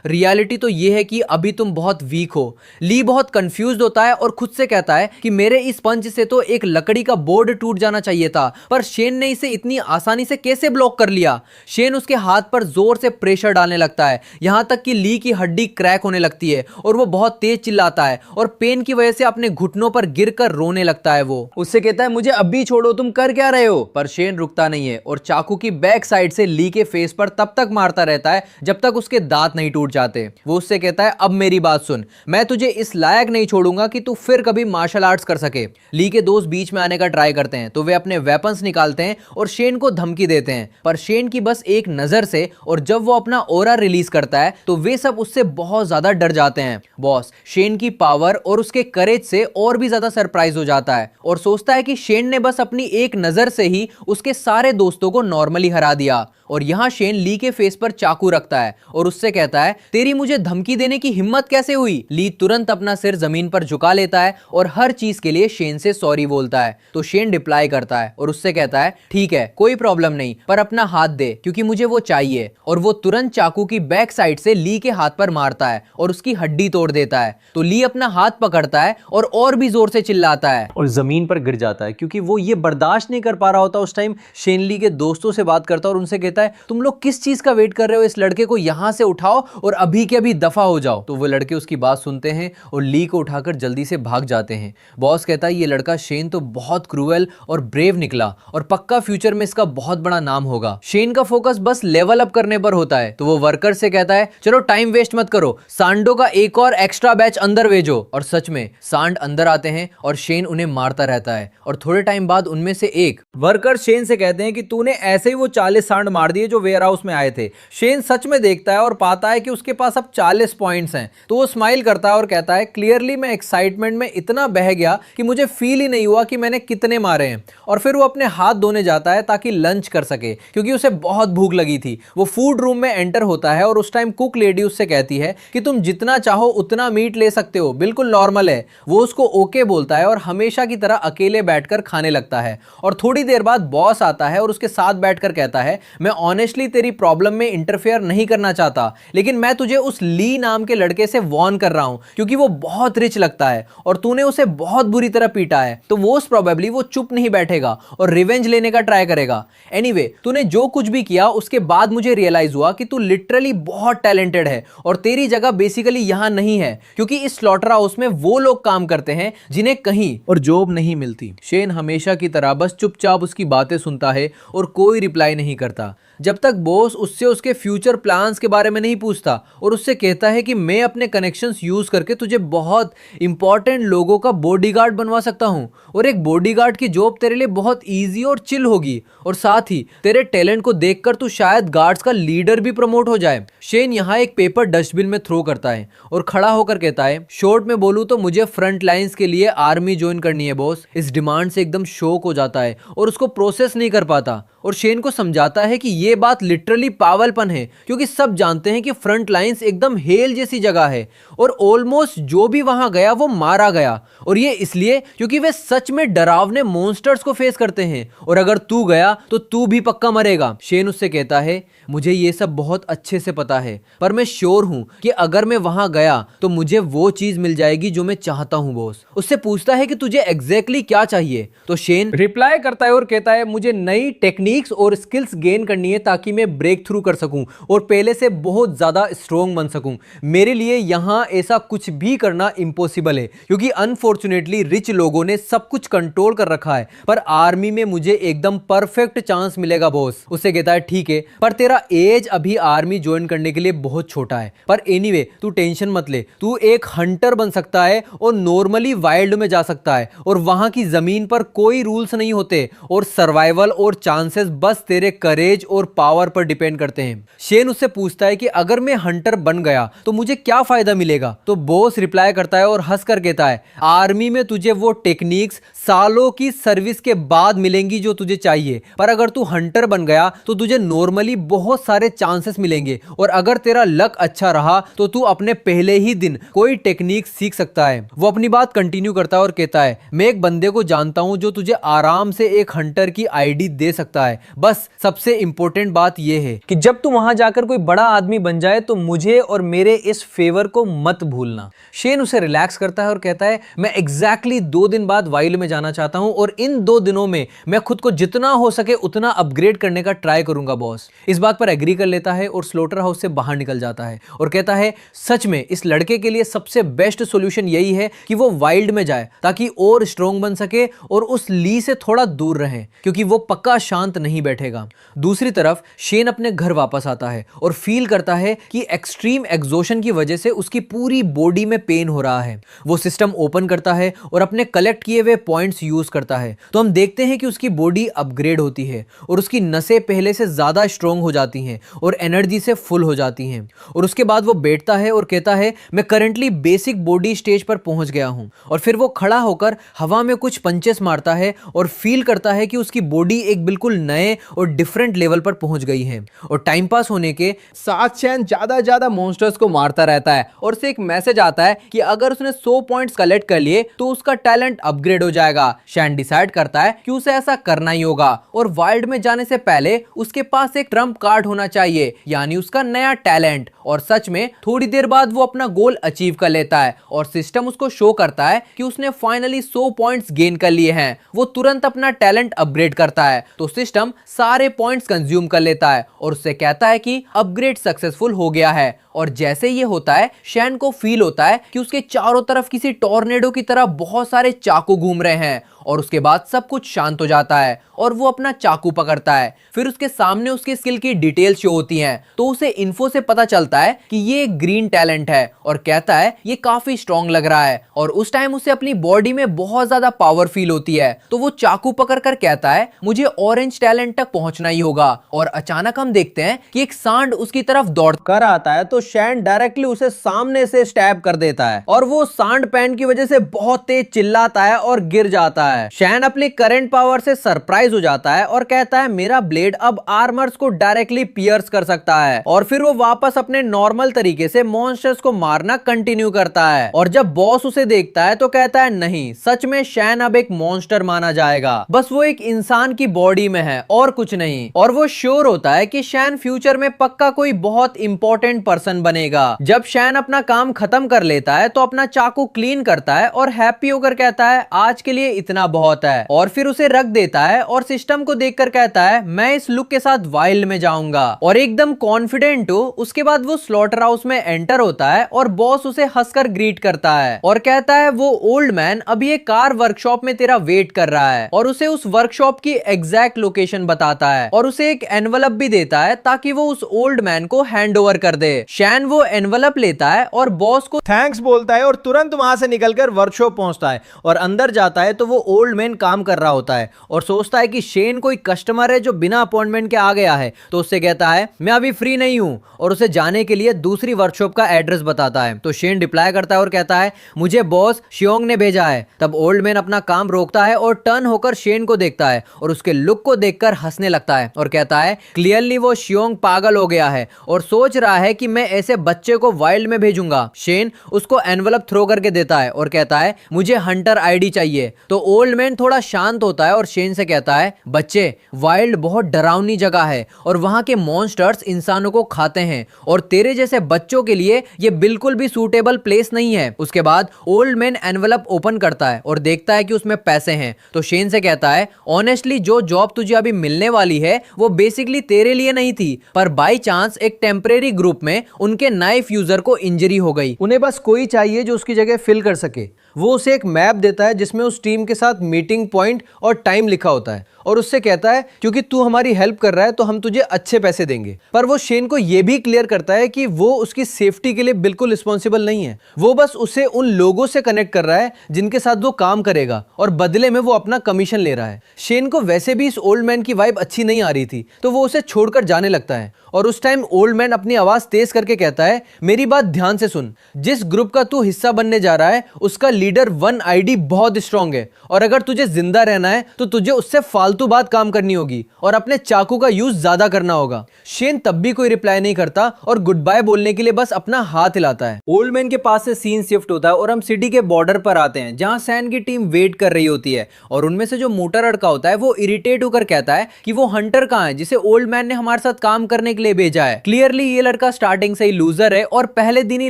रियलिटी तो ये है कि अभी तुम बहुत वीक हो। ली बहुत कंफ्यूज्ड होता है और खुद से कहता है कि मेरे इस पंच से तो एक लकड़ी का बोर्ड टूट जाना चाहिए था, पर शेन ने इसे इतनी आसानी से कैसे ब्लॉक कर लिया। शेन उसके हाथ पर जोर से प्रेशर डालने लगता है, यहां तक कि ली की हड्डी क्रैक होने लगती है और वो बहुत तेज चिल्लाता है और पेन की वजह से अपने घुटनों पर गिरकर रोने लगता है। वो उससे कहता है, मुझे अभी छोड़ो, तुम कर क्या रहे हो? पर शेन रुकता नहीं है और चाकू की बैक साइड से ली के फेस पर तब तक मारता रहता है जब तक उसके दांत नहीं टूट जाते। वो उससे कहता है, अब मेरी बात सुन, मैं तुझे इस लायक नहीं छोड़ूंगा कि तू फिर कभी मार्शल आर्ट्स कर सके। ली के दोस्त बीच में आने का ट्राई करते हैं तो वे अपने वेपन्स निकालते हैं और शेन को धमकी देते हैं, पर शेन की बस एक नजर से और जब वो अपना ऑरा रिलीज करता है तो वे सब उससे बहुत ज्यादा डर जाते हैं। बॉस शेन की पावर और उसके करेज से और भी ज्यादा सरप्राइज हो जाता है और सोचता है कि शेन ने बस अपनी एक नजर से ही उसके सारे दोस्तों को नॉर्मली हरा दिया। और यहां शेन ली के फेस पर चाकू रखता है और उससे कहता है, तेरी मुझे धमकी देने की हिम्मत कैसे हुई? ली तुरंत अपना सिर जमीन पर झुका लेता है और हर चीज के लिए शेन से सॉरी बोलता है। तो शेन रिप्लाई करता है और उससे कहता है, ठीक है, कोई प्रॉब्लम नहीं, पर अपना हाथ दे क्योंकि मुझे वो चाहिए। और वो तुरंत चाकू की बैक साइड से ली के हाथ पर मारता है और उसकी हड्डी तोड़ देता है। तो ली अपना हाथ पकड़ता है और भी जोर से चिल्लाता है और जमीन पर गिर जाता है क्योंकि वो ये बर्दाश्त नहीं कर पा रहा होता। उस टाइम शेन ली के दोस्तों से बात करता है और उनसे कहता है, तुम लोग किस चीज का वेट कर रहे हो? इस लड़के को यहां से उठाओ और अभी के अभी दफा हो जाओ। तो वो लड़के उसकी बात सुनते हैं और ली को उठाकर जल्दी से भाग जाते हैं। बॉस कहता है, ये लड़का शेन तो बहुत क्रूएल और ब्रेव निकला और पक्का फ्यूचर में इसका बहुत बड़ा नाम होगा। शेन का फोकस बस लेवल अप करने पर होता है। तो वो वर्कर से कहता है, चलो टाइम वेस्ट मत करो, सांडो का एक और एक्स्ट्रा बैच अंदर भेजो। और सच में सांड अंदर आते हैं और शेन उन्हें मारता रहता है और थोड़े टाइम बाद उनमें से एक वर्कर शेन से कहते हैं कि तूने ऐसे ही वो 40 सांड मार दिए जो वेयर हाउस में आए थे। शेन सच में देखता है और पाता है कि उसके पास अब 40 पॉइंट्स हैं। तो वो स्माइल करता है और कहता है, क्लियरली मैं एक्साइटमेंट में इतना बह गया कि मुझे फील ही नहीं हुआ कि मैंने कितने मारे हैं। और फिर वो अपने हाथ धोने जाता है ताकि लंच कर सके क्योंकि उसे बहुत भूख लगी थी। वो फूड रूम में एंटर होता है और उस टाइम कुक लेडी उससे कहती है कि तुम जितना चाहो उतना मीट ले सकते हो, बिल्कुल नॉर्मल है। वो उसको ओके बोलता है और हमेशा की तरह अकेले बैठकर खाने लगता है। और थोड़ी देर बाद बॉस आता है और उसके साथ बैठकर कहता है, मैं ऑनेस्टली तेरी प्रॉब्लम में इंटरफेयर नहीं करना चाहता, लेकिन मैं तुझे उस ली नाम के लड़के से वॉर्न कर रहा हूं क्योंकि वो बहुत रिच लगता है और तूने उसे बहुत बुरी तरह पीटा है। तो मोस्ट प्रोबेबली वो चुप नहीं बैठेगा और रिवेंज लेने का ट्राई करेगा। एनीवे, तूने जो कुछ भी किया उसके बाद मुझे रियलाइज हुआ कि तू लिटरली बहुत टैलेंटेड है और तेरी जगह बेसिकली यहां नहीं है क्योंकि इस स्लॉटर हाउस में वो लोग काम करते हैं जिन्हें कहीं और जॉब नहीं मिलती। शेन हमेशा की तरह बस चुपचाप उसकी बातें सुनता है और कोई रिप्लाई नहीं करता जब तक बॉस उससे उसके फ्यूचर प्लान्स के बारे में नहीं पूछता और उससे कहता है कि मैं अपने कनेक्शंस यूज करके तुझे बहुत इंपॉर्टेंट लोगों का बॉडीगार्ड बनवा सकता हूं और एक बॉडीगार्ड की जॉब तेरे लिए बहुत इजी और चिल होगी और साथ ही तेरे टैलेंट को देखकर तू शायद गार्ड्स का लीडर भी प्रमोट हो जाए। शेन यहाँ एक पेपर डस्टबिन में थ्रो करता है और खड़ा होकर कहता है, शॉर्ट में बोलूं तो मुझे फ्रंट लाइंस के लिए आर्मी ज्वाइन करनी है बॉस। इस डिमांड से एकदम शॉक हो जाता है और उसको प्रोसेस नहीं कर पाता और शेन को समझाता है कि ये बात लिटरली पागलपन है क्योंकि सब जानते हैं कि फ्रंट लाइंस एकदम हेल जैसी जगह है और ऑलमोस्ट जो भी वहां गया वो मारा गया और ये इसलिए क्योंकि वे सच में डरावने मॉन्स्टर्स को फेस करते हैं और अगर तू गया तो तू भी पक्का मरेगा। शेन उससे कहता है, मुझे ये सब बहुत अच्छे से पता है पर मैं श्योर हूं कि अगर मैं वहां गया तो मुझे वो चीज मिल जाएगी जो मैं चाहता हूं बॉस। उससे पूछता है कि तुझे एग्जैक्टली क्या चाहिए तो शेन रिप्लाई करता है और कहता है, मुझे नई टेक्निक टेक्निक्स और स्किल्स गेन करनी है ताकि मैं ब्रेक थ्रू कर सकूं और पहले से बहुत ज़्यादा स्ट्रॉन्ग बन सकूं। मेरे लिए यहाँ ऐसा कुछ भी करना इम्पॉसिबल है क्योंकि अनफॉर्चुनेटली रिच लोगों ने सब कुछ कंट्रोल कर रखा है, पर आर्मी में मुझे एकदम परफेक्ट चांस मिलेगा बॉस। उससे कहता है ठीक है, पर तेरा एज अभी आर्मी ज्वाइन करने के लिए बहुत छोटा है, पर एनीवे तू टेंशन मत ले, तू एक हंटर बन सकता है और नॉर्मली वाइल्ड में जा सकता है और वहां की जमीन पर कोई रूल्स नहीं होते और सर्वाइवल और चांसेस बस तेरे करेज और पावर पर डिपेंड करते हैं। शेन उससे पूछता है कि अगर मैं हंटर बन गया तो मुझे क्या फायदा मिलेगा? तो बॉस रिप्लाई करता है और हंस कर कहता है आर्मी में तुझे वो टेक्निक्स सालों की सर्विस के बाद मिलेंगी जो तुझे चाहिए, पर अगर तू हंटर बन गया तो तुझे नॉर्मली बहुत सारे चांसेस मिलेंगे और अगर तेरा लक अच्छा रहा तो तू अपने पहले ही दिन कोई टेक्निक सीख सकता है। वो अपनी बात कंटिन्यू करता है और कहता है मैं एक बंदे को जानता हूं जो तुझे आराम से एक हंटर की आईडी दे सकता है, बस सबसे इंपॉर्टेंट बात यह है कि जब तू वहां जाकर कोई बड़ा आदमी बन जाए तो मुझे और मेरे इस फेवर को मत भूलना। शेन उसे रिलैक्स करता है और कहता है मैं एग्जैक्टली 2 दिन बाद वाइल्ड में जाना चाहता हूं और इन 2 दिनों में मैं खुद को जितना हो सके उतना अपग्रेड करने का ट्राई करूंगा बॉस। इस बात पर एग्री कर लेता है और स्लॉटर हाउस से बाहर निकल जाता है और कहता है सच में इस लड़के के लिए सबसे बेस्ट सॉल्यूशन यही है कि वो वाइल्ड में जाए ताकि और स्ट्रॉन्ग बन सके और उस ली से थोड़ा दूर रहे क्योंकि वो पक्का शांत नहीं बैठेगा। दूसरी तरफ शेन अपने घर वापस आता है और फील करता है कि एक्सट्रीम एग्जॉशन की वजह से उसकी पूरी बॉडी में पेन हो रहा है। वो सिस्टम ओपन करता है और अपने कलेक्ट किए हुए पॉइंट्स यूज करता है तो हम देखते हैं कि उसकी बॉडी अपग्रेड होती है और उसकी नसें पहले से ज्यादा स्ट्रॉन्ग हो जाती हैं और एनर्जी से फुल हो जाती हैं। और उसके बाद वो बैठता है और कहता है मैं करंटली बेसिक बॉडी स्टेज पर पहुंच गया हूं। और फिर वो खड़ा होकर हवा में कुछ पंचेस मारता है और फील करता है कि उसकी बॉडी एक बिल्कुल नए और डिफरेंट लेवल पर पहुंच गई है। और टाइम पास होने के साथ शेन ज्यादा मॉन्स्टर्स को मारता रहता है और उसे एक मैसेज आता है कि अगर उसने 100 पॉइंट्स कलेक्ट कर लिए तो उसका टैलेंट अपग्रेड हो जाएगा। शेन डिसाइड करता है कि उसे ऐसा करना ही होगा और वाइल्ड में जाने से पहले उसके पास एक ट्रम्प कार्ड होना चाहिए, यानी उसका नया टैलेंट। और सच में थोड़ी देर बाद वो अपना गोल अचीव कर लेता है और सिस्टम उसको शो करता है कि उसने फाइनली 100 पॉइंट्स गेन कर लिए हैं। वो तुरंत अपना टैलेंट अपग्रेड करता है तो सिस्टम सारे पॉइंट्स कंज्यूम कर लेता है और उससे कहता है कि अपग्रेड सक्सेसफुल हो गया है। और जैसे ये होता है शेन को फील होता है कि उसके चारों तरफ किसी टॉर्नेडो की तरह बहुत सारे चाकू घूम रहे हैं और उसके बाद सब कुछ शांत हो जाता है और वो अपना चाकू पकड़ता है। फिर उसके सामने उसके स्किल की डिटेल शो होती हैं तो उसे इन्फो से पता चलता है कि ये एक ग्रीन टैलेंट है और कहता है ये काफी स्ट्रॉन्ग लग रहा है। और उस टाइम उसे अपनी बॉडी में बहुत ज्यादा पावर फील होती है तो वो चाकू पकड़कर कहता है मुझे ऑरेंज टैलेंट तक पहुंचना ही होगा। और अचानक हम देखते हैं कि एक सांड उसकी तरफ दौड़ कर आता है तो शेन डायरेक्टली उसे सामने से स्टैब कर देता है और वो सांड पैन की वजह से बहुत तेज चिल्लाता है और गिर जाता है। शेन अपनी करंट पावर से सरप्राइज हो जाता है और कहता है मेरा ब्लेड अब आर्मर्स को डायरेक्टली पियर्स कर सकता है। और फिर वो वापस अपने नॉर्मल तरीके से मॉन्स्टर्स को मारना कंटिन्यू करता है। और जब बॉस उसे देखता है तो कहता है नहीं, सच में शेन अब एक मॉन्स्टर माना जाएगा, बस वो एक इंसान की बॉडी में है और कुछ नहीं। और वो श्योर होता है कि शेन फ्यूचर में पक्का कोई बहुत इंपॉर्टेंट पर्सन बनेगा। जब शेन अपना काम खत्म कर लेता है तो अपना चाकू क्लीन करता है और हैप्पी होकर कहता है आज के लिए इतना बहुत है और फिर उसे रख देता है और सिस्टम को देखकर कहता है मैं इस लुक के साथ वाइल्ड में जाऊंगा और एकदम कॉन्फिडेंट हो। उसके बाद वो स्लॉटर हाउस में एंटर होता है और बॉस उसे हंसकर ग्रीट करता है और कहता है वो ओल्ड मैन अभी एक कार वर्कशॉप में तेरा वेट कर रहा है और उसे उस वर्कशॉप की एग्जैक्ट लोकेशन बताता है और उसे एक एनवलप भी देता है ताकि वो उस ओल्ड मैन को हैंड ओवर कर दे। शेन वो एनवलप लेता है और बॉस को थैंक्स बोलता है और तुरंत वहां से निकलकर वर्कशॉप पहुंचता है और अंदर जाता है तो वो ओल्ड मैन काम कर रहा होता है और सोचता है कि शेन कोई कस्टमर है जो बिना अपॉइंटमेंट के आ गया है तो उससे कहता है मैं अभी फ्री नहीं हूं और उसे जाने के लिए दूसरी वर्कशॉप का एड्रेस बताता है। तो शेन रिप्लाई करता है और कहता है मुझे बॉस शियोंग ने भेजा है। तब ओल्ड मैन अपना काम रोकता है और टर्न होकर शेन को देखता है और उसके लुक को देखकर हंसने लगता है और कहता है क्लियरली वो शियोंग पागल हो गया है और सोच रहा है कि मैं ऐसे बच्चे को वाइल्ड में भेजूंगा। शेन उसको एनवलप थ्रो करके देता है और कहता है मुझे हंटर आईडी चाहिए। तो ओल्ड मैन थोड़ा शांत होता है और शेन से कहता है बच्चे, वाइल्ड बहुत डरावनी जगह है और वहां के मॉन्स्टर्स इंसानों को खाते हैं और तेरे जैसे बच्चों के लिए ये बिल्कुल भी सूटेबल प्लेस नहीं है। उसके बाद ओल्ड मैन एनवलप ओपन करता है और देखता है कि उसमें पैसे हैं। तो शेन से कहता है ऑनेस्टली जो जॉब तुझे अभी मिलने वाली है वो बेसिकली तेरे लिए नहीं थी, पर बाय चांस एक टेम्परेरी ग्रुप में उनके नाइफ यूजर को इंजरी हो गई। उन्हें बस कोई चाहिए जो उसकी जगह फिल कर सके। वो उसे एक मैप देता है जिसमें उस टीम के साथ मीटिंग पॉइंट और टाइम लिखा होता है और उससे कहता है क्योंकि तू हमारी हेल्प कर रहा है तो हम तुझे अच्छे पैसे देंगे। पर वो शेन को यह भी क्लियर करता है कि वो उसकी सेफ्टी के लिए बिल्कुल रिस्पॉन्सिबल नहीं है। वो बस उसे उन लोगों से कनेक्ट कर रहा है जिनके साथ वो काम करेगा और बदले में वो अपना कमीशन ले रहा है। शेन को वैसे भी इस ओल्ड मैन की वाइब अच्छी नहीं आ रही थी तो वो उसे छोड़कर जाने लगता है और उस टाइम ओल्ड मैन अपनी आवाज तेज करके कहता है मेरी बात ध्यान से सुन, जिस ग्रुप का तू हिस्सा बनने जा रहा है उसका लीडर वन आईडी बहुत स्ट्रांग है और अगर तुझे जिंदा रहना है तो तुझे उससे फालतू बात काम करनी होगी और अपने चाकू का यूज ज्यादा करना होगा। शेन तब भी कोई रिप्लाई नहीं करता और गुड बाय बोलने के लिए बस अपना हाथ हिलाता है। ओल्ड मैन के पास से सीन शिफ्ट होता है और हम सिटी के बॉर्डर पर आते हैं जहां सैन की टीम वेट कर रही होती है और उनमें से जो मोटा लड़का होता है वो इरिटेट होकर कहता है कि वो हंटर कहां है जिसे ओल्ड मैन ने हमारे साथ काम करने के लिए भेजा है। क्लियरली ये लड़का स्टार्टिंग से ही लूजर है और पहले दिन ही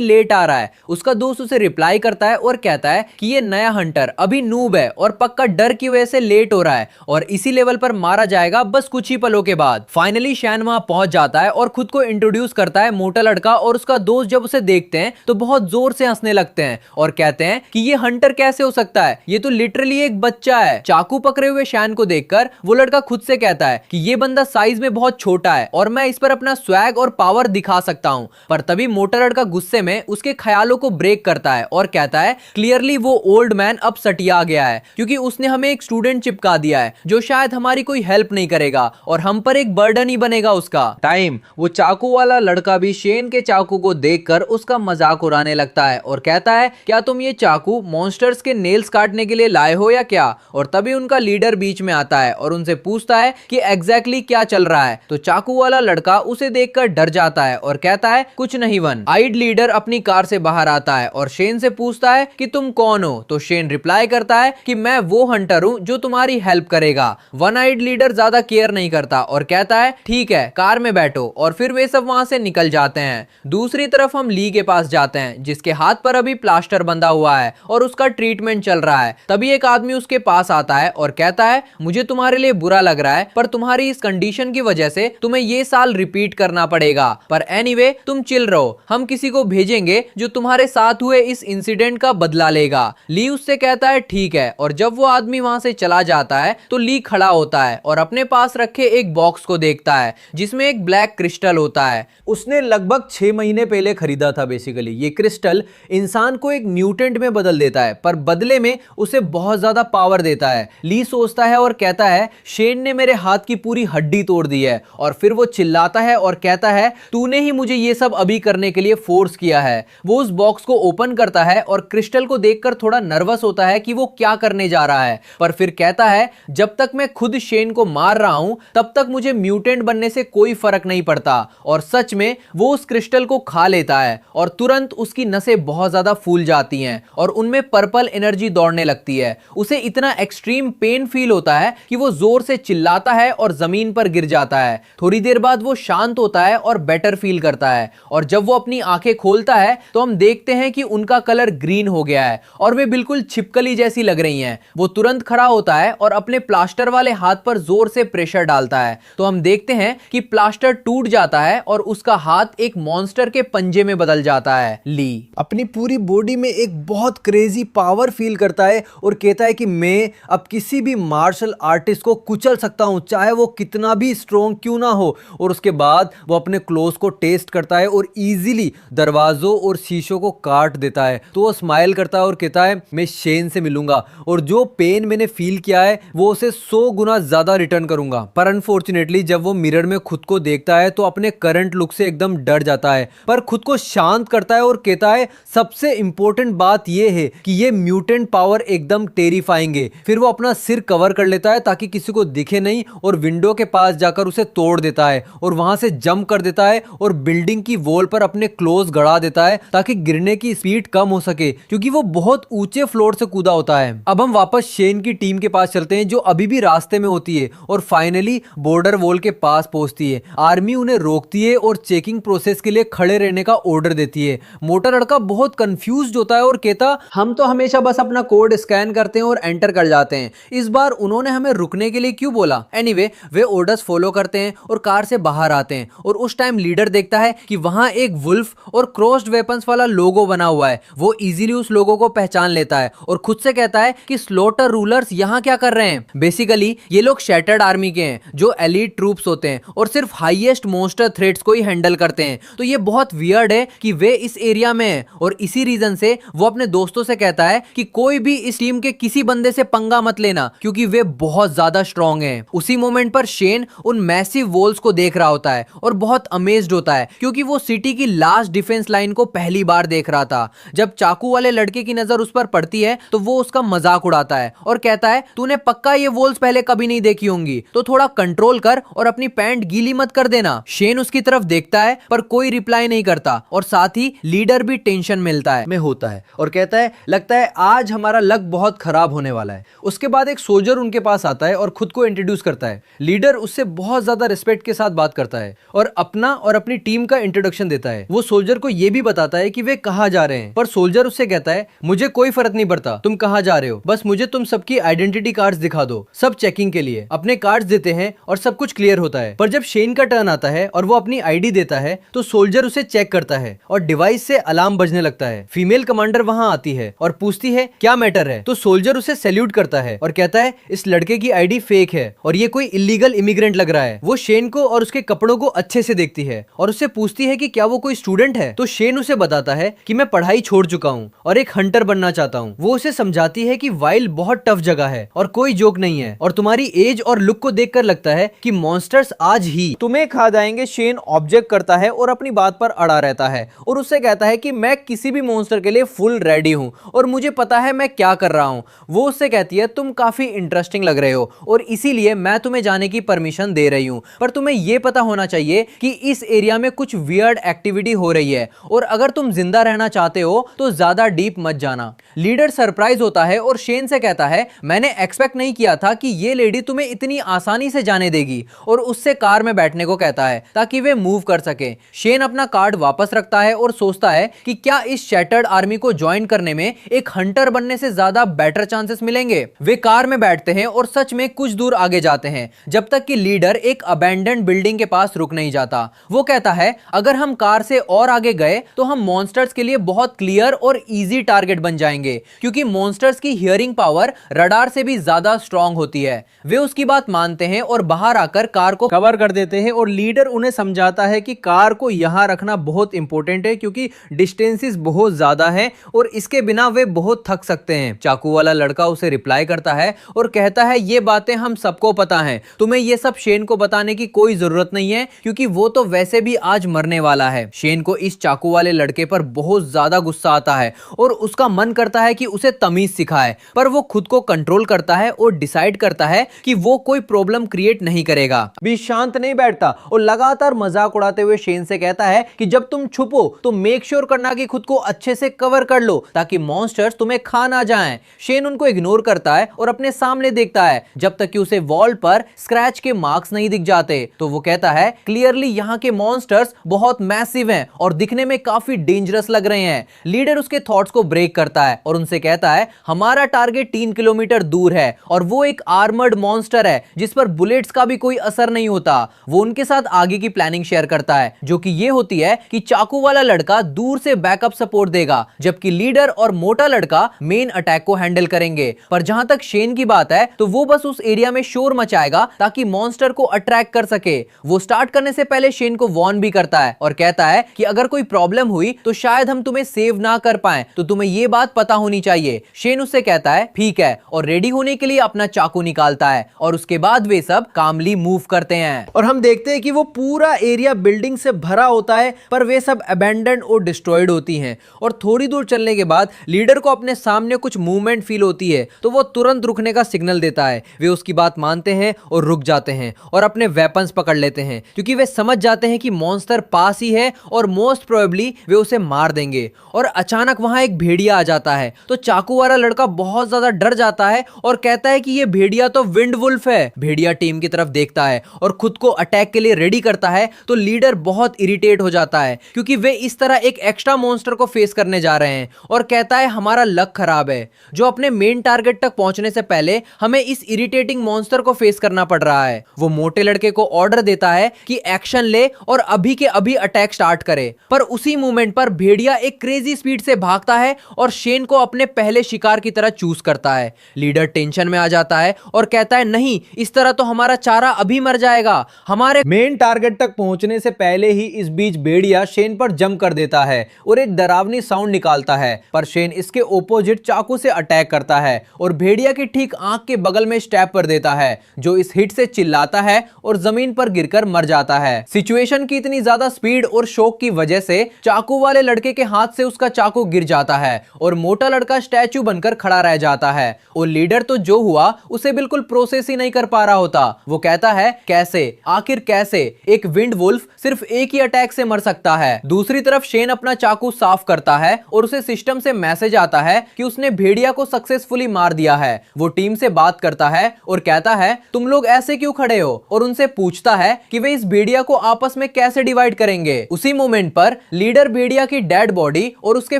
लेट आ रहा है। उसका दोस्त उसे रिप्लाई करता है और कहता है कि ये नया हंटर अभी नूब है और पक्का डर की वजह से लेट हो रहा है और इसी लेवल पर मारा जाएगा बस कुछ ही पलों के बाद। फाइनली शैन वहां पहुंच जाता है और खुद को इंट्रोड्यूस करता है। मोटा लड़का और उसका दोस्त जब उसे देखते हैं तो बहुत जोर से हंसने लगते हैं और कहते हैं कि ये हंटर कैसे हो सकता है, ये तो लिटरली एक बच्चा है। चाकू पकड़े हुए शैन को देखकर वो लड़का खुद से कहता है कि ये बंदा साइज में बहुत छोटा है और मैं इस पर अपना स्वैग और पावर दिखा सकता हूं। पर तभी मोटा लड़का गुस्से में उसके ख्यालों को ब्रेक करता है और कहता है क्लियरली वो ओल्ड मैन अब सटिया गया है क्योंकि उसने हमें एक स्टूडेंट चिपका दिया है जो शायद हमारी कोई हेल्प नहीं करेगा और हम पर एक बर्डन ही बनेगा उसका। टाइम वो चाकू वाला लड़का भी शेन के चाकू को देखकर उसका मजाक उड़ाने लगता है और कहता है क्या तुम ये चाकू मॉन्स्टर्स के नेल्स काटने के लिए लाए हो या क्या। और तभी उनका लीडर बीच में आता है और उनसे पूछता है कि एग्जैक्टली क्या चल रहा है। तो चाकू वाला लड़का उसे देखकर डर जाता है और कहता है कुछ नहीं वन। आइड लीडर अपनी कार से बाहर आता है और शेन से पूछता है कि तुम कौन हो। तो शेन रिप्लाई करता है कि मैं वो हंटर हूं जो तुम्हारी हेल्प करेगा। वन आइड लीडर ज्यादा केयर नहीं करता और कहता है ठीक है कार में बैठो और फिर वे सब वहां से निकल जाते हैं। दूसरी तरफ हम ली के पास जाते हैं जिसके हाथ पर अभी प्लास्टर बंधा हुआ है और उसका ट्रीटमेंट चल रहा है। तभी एक आदमी उसके पास आता है और कहता है मुझे तुम्हारे लिए बुरा लग रहा है पर तुम्हारी इस कंडीशन की वजह से तुम्हें ये साल रिपीट करना पड़ेगा, पर एनीवे तुम चिल रहो, हम किसी को भेजेंगे जो तुम्हारे साथ हुए इस इंसिडेंट का बदला लेगा। ली उससे कहता है ठीक है और जब वो आदमी वहां से चला जाता है तो ली खड़ा होता है और अपने पास रखे एक बॉक्स को देखता है जिसमें एक ब्लैक क्रिस्टल होता है। उसने लगभग 6 महीने पहले खरीदा था। बेसिकली ये क्रिस्टल इंसान को एक म्यूटेंट में बदल देता है पर बदले में उसे बहुत ज्यादा पावर देता है। ली सोचता है और कहता है शेन ने मेरे हाथ की पूरी हड्डी तोड़ दी है और फिर वो चिल्लाता है और कहता है तूने ही मुझे ये सब अभी करने के लिए फोर्स किया है। वो उस बॉक्स को ओपन करता है और क्रिस्टल को देखकर थोड़ा नर्वस होता है कि वो क्या करने जा रहा है, पर फिर कहता है जब तक मैं खुद शेन को मार रहा हूं तब तक मुझे म्यूटेंट बनने से कोई फर्क नहीं पड़ता। और सच में वो उस क्रिस्टल को खा लेता है और तुरंत उसकी नसें बहुत ज्यादा फूल जाती हैं और उनमें पर्पल एनर्जी दौड़ने लगती है। उसे इतना एक्सट्रीम पेन फील होता है कि वो जोर से चिल्लाता है और जमीन पर गिर जाता है। थोड़ी देर बाद वो शांत होता है और बेटर फील करता है और जब वो अपनी आंखें खोलता है तो हम देखते हैं कि उनका कलर ग्रीन हो गया है और वे बिल्कुल छिपकली जैसी लग रही हैं। वो तुरंत खड़ा होता है और अपने प्लास्टर वाले हाथ पर जोर से प्रेशर डालता है तो हम देखते हैं कि प्लास्टर टूट जाता है और उसका हाथ एक मॉन्स्टर के पंजे में बदल जाता है। ली अपनी पूरी बॉडी में एक बहुत क्रेजी पावर फील करता है और कहता है कि मैं अब किसी भी मार्शल आर्टिस्ट को कुचल सकता हूं चाहे वो कितना भी स्ट्रॉन्ग क्यों ना हो। और उसके बाद वो अपने क्लोज को टेस्ट करता है और इजीली दरवाजों और शीशों को काट देता है। तो वो स्माइल करता है और कहता है मैं शेन से मिलूंगा और जो पेन मैंने फील किया है वो उसे 100 गुना ज्यादा रिटर्न करूंगा। पर अनफॉर्चुनेटली जब वो मिरर में खुद को देखता है तो अपने करंट लुक से एकदम डर जाता है पर खुद को शांत करता है और कहता है सबसे इंपॉर्टेंट बात यह है कि ये म्यूटेंट पावर एकदम टेरिफाइंग है। फिर वो अपना सिर कवर कर लेता है ताकि किसी को दिखे नहीं और विंडो के पास जाकर उसे तोड़ देता है और वहां से जंप कर देता है और बिल्डिंग की वॉल पर अपने क्लोज गड़ा देता है ताकि गिरने की स्पीड कम हो सके, क्योंकि वो बहुत ऊंचे फ्लोर से कूदा होता है। अब हम वापस शेन की टीम के पास चलते हैं जो अभी भी रास्ते में होती है और फाइनली बॉर्डर वॉल के पास पहुंचती है। आर्मी उन्हें रोकती है और चेकिंग प्रोसेस के लिए खड़े रहने का ऑर्डर देती है। मोटा लड़का बहुत कंफ्यूज्ड होता है और कहता, हम तो हमेशा बस अपना कोड स्कैन करते हैं और एंटर कर जाते हैं, इस बार उन्होंने हमें रुकने के लिए क्यों बोला। एनीवे, वे ऑर्डर्स फॉलो करते हैं और कार से बाहर आते हैं और उस टाइम लीडर देखता है कि वहां एक वुल्फ और क्रॉस्ड वेपन्स वाला लोगो बना हुआ है। वो इजीली उस लोगो को पहचान लेता है और खुद से कहता है कि स्लॉटर रूलर्स यहाँ क्या कर रहे हैं। बेसिकली ये लोग शैटर्ड आर्मी के हैं जो एलीट ट्रूप्स होते हैं और सिर्फ हाईएस्ट मॉन्स्टर थ्रेट्स को ही हैंडल करते हैं। तो ये बहुत वियर्ड है कि वे इस एरिया में हैं और इसी रीजन से वो अपने दोस्तों से कहता है कि कोई भी इस टीम के किसी बंदे से पंगा मत लेना क्योंकि वे बहुत ज्यादा स्ट्रांग हैं। उसी मोमेंट पर शेन उन मैसिव वॉल्स को देख रहा होता है और बहुत अमेज्ड होता है क्योंकि वो सिटी की लास्ट डिफेंस लाइन को पहली बार देख रहा था। जब चाकू वाले लड़के की नजर उस पर पड़ती है तो वो उसका मजाक उड़ाता है और कहता है, तूने पक्का ये वॉल्स पहले कभी नहीं देखी होंगी, तो थोड़ा कंट्रोल कर और अपनी पैंट गीली मत कर देना। शेन उसकी तरफ देखता है पर कोई रिप्लाई नहीं करता और साथ ही लीडर भी टेंशन में होता है और कहता है, लगता है आज हमारा लक बहुत खराब होने वाला है। उसके बाद एक सोल्जर उनके पास आता है और खुद को इंट्रोड्यूस करता है। लीडर उससे बहुत ज्यादा रिस्पेक्ट के साथ बात करता है और अपना और अपनी टीम का इंट्रोडक्शन देता है। वो सोल्जर को यह भी बताता है कि वे कहां जा रहे हैं, पर सोल्जर उससे कहता है, मुझे कोई फर्क नहीं पड़ता तुम कहां जा रहे हो, बस मुझे तुम सबकी आइडेंटिटी कार्ड्स दिखा दो। सब चेकिंग के लिए अपने कार्ड्स देते हैं और सब कुछ क्लियर होता है। पर जब शेन का टर्न आता है और वो अपनी आईडी देता है तो सोल्जर उसे चेक करता है और डिवाइस से अलार्म बजने लगता है। फीमेल कमांडर वहां आती है और पूछती है क्या मैटर है, तो सोल्जर उसे सैल्यूट करता है और कहता है, इस लड़के की आईडी फेक है और ये कोई इलीगल इमिग्रेंट लग रहा है। वो शेन को और उसके कपड़ों को अच्छे से देखती है और उससे पूछती है कि क्या वो कोई स्टूडेंट है, तो शेन उसे बताता है कि मैं पढ़ाई छोड़ चुका हूँ और एक हंटर बनना चाहता हूँ। वो उसे समझाती है कि वाइल्ड बहुत टफ जगह है और कोई जोक नहीं है और तुम्हारी एज और लुक को देखकर लगता है कि मॉन्स्टर्स आज ही तुम्हें खा जाएंगे। शेन ऑब्जेक्ट करता है और अपनी बात पर अड़ा रहता है और उससे कहता है कि मैं किसी भी मॉन्स्टर के लिए फुल रेडी हूँ और मुझे पता है मैं क्या कर रहा हूँ। वो उससे कहती है, तुम काफी इंटरेस्टिंग लग रहे हो और इसीलिए मैं तुम्हें जाने की परमिशन दे रही हूँ, पर तुम्हें यह पता होना चाहिए कि इस एरिया में कुछ वियर्ड एक्टिविटी हो रही है और अगर तुम जिंदा रहना चाहते हो तो ज्यादा डीप मत जाना। लीडर सरप्राइज होता है और शेन से कहता है, मैंने एक्सपेक्ट नहीं किया था कि ये लेडी तुम्हें इतनी आसानी से जाने देगी और उससे कार में बैठने को कहता है ताकि वे मूव कर सके। शेन अपना कार्ड वापस रखता है और सोचता है कि क्या इस शैटर्ड आर्मी को ज्वाइन करने में एक हंटर बनने से ज्यादा बेटर चांसेस मिलेंगे। वे कार में बैठते हैं और सच में कुछ दूर आगे जाते हैं जब तक कि लीडर एक अबैंडन्ड बिल्डिंग के पास रुक नहीं जाता। वो कहता है, अगर हम कार से और आगे गए तो हम मॉन्स्टर्स के लिए बहुत क्लियर और इजी टारगेट बन जाएंगे क्योंकि मॉन्स्टर्स की हियरिंग पावर रडार से भी ज्यादा स्ट्रांग होती है। वे उसकी बात मानते हैं और बाहर आकर कार को कवर कर देते हैं और लीडर उन्हें समझाता है कि कार को यहां रखना बहुत इंपॉर्टेंट है क्योंकि डिस्टेंसेस बहुत ज्यादा है और इसके बिना वे बहुत थक सकते हैं। चाकू वाला लड़का उसे रिप्लाई करता है और कहता है, ये बातें हम सबको पता है, तुम्हें ये सब शेन को बताने की कोई जरूरत नहीं है क्योंकि वो तो वैसे भी आज मरने वाला है। शेन को इस चाकू वाले लड़के पर बहुत ज्यादा गुस्सा आता है और उसका मन करता है कि उसे तमीज सिखाए, पर वो खुद को कंट्रोल करता है और डिसाइड करता है कि वो कोई प्रॉब्लम क्रिएट नहीं करेगा। भी शांत नहीं बैठता और लगातार मजाक उड़ाते हुए शेन से कहता है कि जब तुम छुपो तो मेक श्योर करना कि खुद को अच्छे से कवर कर लो ताकि मॉन्स्टर्स तुम्हें खा ना जाएं। शेन उनको इग्नोर करता है और अपने सामने देखता है जब तक कि उसे वॉल पर स्क्रैच के मार्क्स नहीं दिख जाते। तो वो कहता है, क्लियरली यहाँ के मॉन्स्टर्स बहुत मैसिव हैं और दिखने में काफी डेंजरस लग रहे हैं। लीडर उसके थॉट्स को ब्रेक करता है और उनसे कहता है, हमारा टारगेट 3 किलोमीटर दूर है और वो एक आर्मर्ड मॉन्स्टर है जिस पर बुलेट्स का भी कोई असर नहीं होता। वो उनके साथ आगे की प्लानिंग शेयर करता है जो कि ये होती है कि चाकू वाला लड़का दूर से बैकअप सपोर्ट देगा जबकि लीडर और मोटा लड़का मेन अटैक को हैंडल करेंगे। पर जहां तक शेन की बात है तो वो बस उस एरिया में शोर मचाएगा ताकि मॉन्स्टर को अट्रैक्ट कर सके। वो स्टार्ट करने से पहले शेन को वार्न भी करता है और कहता है कि अगर कोई प्रॉब्लम हुई तो शायद हम तुम्हें सेव ना कर पाए, तो तुम्हें ये बात पता होनी चाहिए। शेन उससे कहता है ठीक है और रेडी होने के लिए अपना चाकू निकालता है और उसके बाद वे सब कामली मूव करते हैं और हम देखते हैं कि वो पूरा एरिया बिल्डिंग से भरा होता है पर वे सब अबैंडन्ड और डिस्ट्रॉयड होती हैं। और थोड़ी दूर चलने के बाद लीडर को अपने सामने कुछ मूवमेंट फील होती है तो वो तुरंत रुकने का सिग्नल देता है। वे उसकी बात मानते हैं और रुक जाते हैं और अपने वेपन्स पकड़ लेते हैं क्योंकि वे समझ जाते हैं कि मॉन्स्टर पास ही है और मोस्ट प्रोबेबली वे उसे मार देंगे। और अचानक वहां एक भेड़िया आ जाता है, तो चाकू वाला लड़का बहुत ज्यादा डर जाता है और कहता है कि ये भेड़िया तो विंड वुल्फ है। भेड़िया टीम की तरफ देखता है और खुद को अटैक के लिए रेडी करता है, तो लीडर बहुत इरिटेट हो जाता है क्योंकि वे इस तरह एक एक्स्ट्रा मॉन्स्टर को फेस करने जा रहे हैं और कहता है हमारा लक खराब है, जो अपने मेन टारगेट तक पहुंचने से पहले हमें इस इरिटेटिंग मॉन्स्टर को फेस करना पड़ रहा है। वो मोटे लड़के को ऑर्डर देता है कि एक्शन ले और अभी के अभी अटैक स्टार्ट करे, पर उसी मोमेंट पर भेड़िया एक क्रेजी स्पीड से भागता है और शेन को अपने पहले शिकार की तरह चूज करता है। लीडर टेंशन में आ जाता है और कहता है नहीं, इस तरह तो हमारा चारा अभी मर जाएगा। हमारे मेन टारगेट तक पहुंचने से पहले ही इस बीच भेड़िया शेन पर जंप कर देता है और एक डरावनी साउंड निकालता है, पर शेन इसके ओपोजिट चाकू से अटैक करता है और भेड़िया की ठीक आंख के बगल में स्टैप कर देता है, जो इस हिट से चिल्लाता है और जमीन पर गिरकर मर जाता है। सिचुएशन की इतनी ज्यादा स्पीड और शॉक की वजह से चाकू वाले लड़के के हाथ से उसका चाकू गिर जाता है और मोटा लड़का स्टैचू बनकर खड़ा रह जाता है। और लीडर तो जो हुआ उसे बिल्कुल प्रोसेस ही नहीं कर पा रहा होता। वो कहता है कैसे, आखिर कैसे एक विंड वुल्फ सिर्फ एक ही अटैक से मर सकता है। दूसरी तरफ शेन अपना चाकू साफ करता है और उसे सिस्टम से मैसेज आता है कि उसने भेड़िया को सक्सेसफुली मार दिया है। वो टीम से बात करता है और कहता है तुम लोग ऐसे क्यों खड़े हो, और उनसे पूछता है कि वे इस भेड़िया को आपस में कैसे डिवाइड करेंगे। उसी मोमेंट पर लीडर भेड़िया की डेड बॉडी और उसके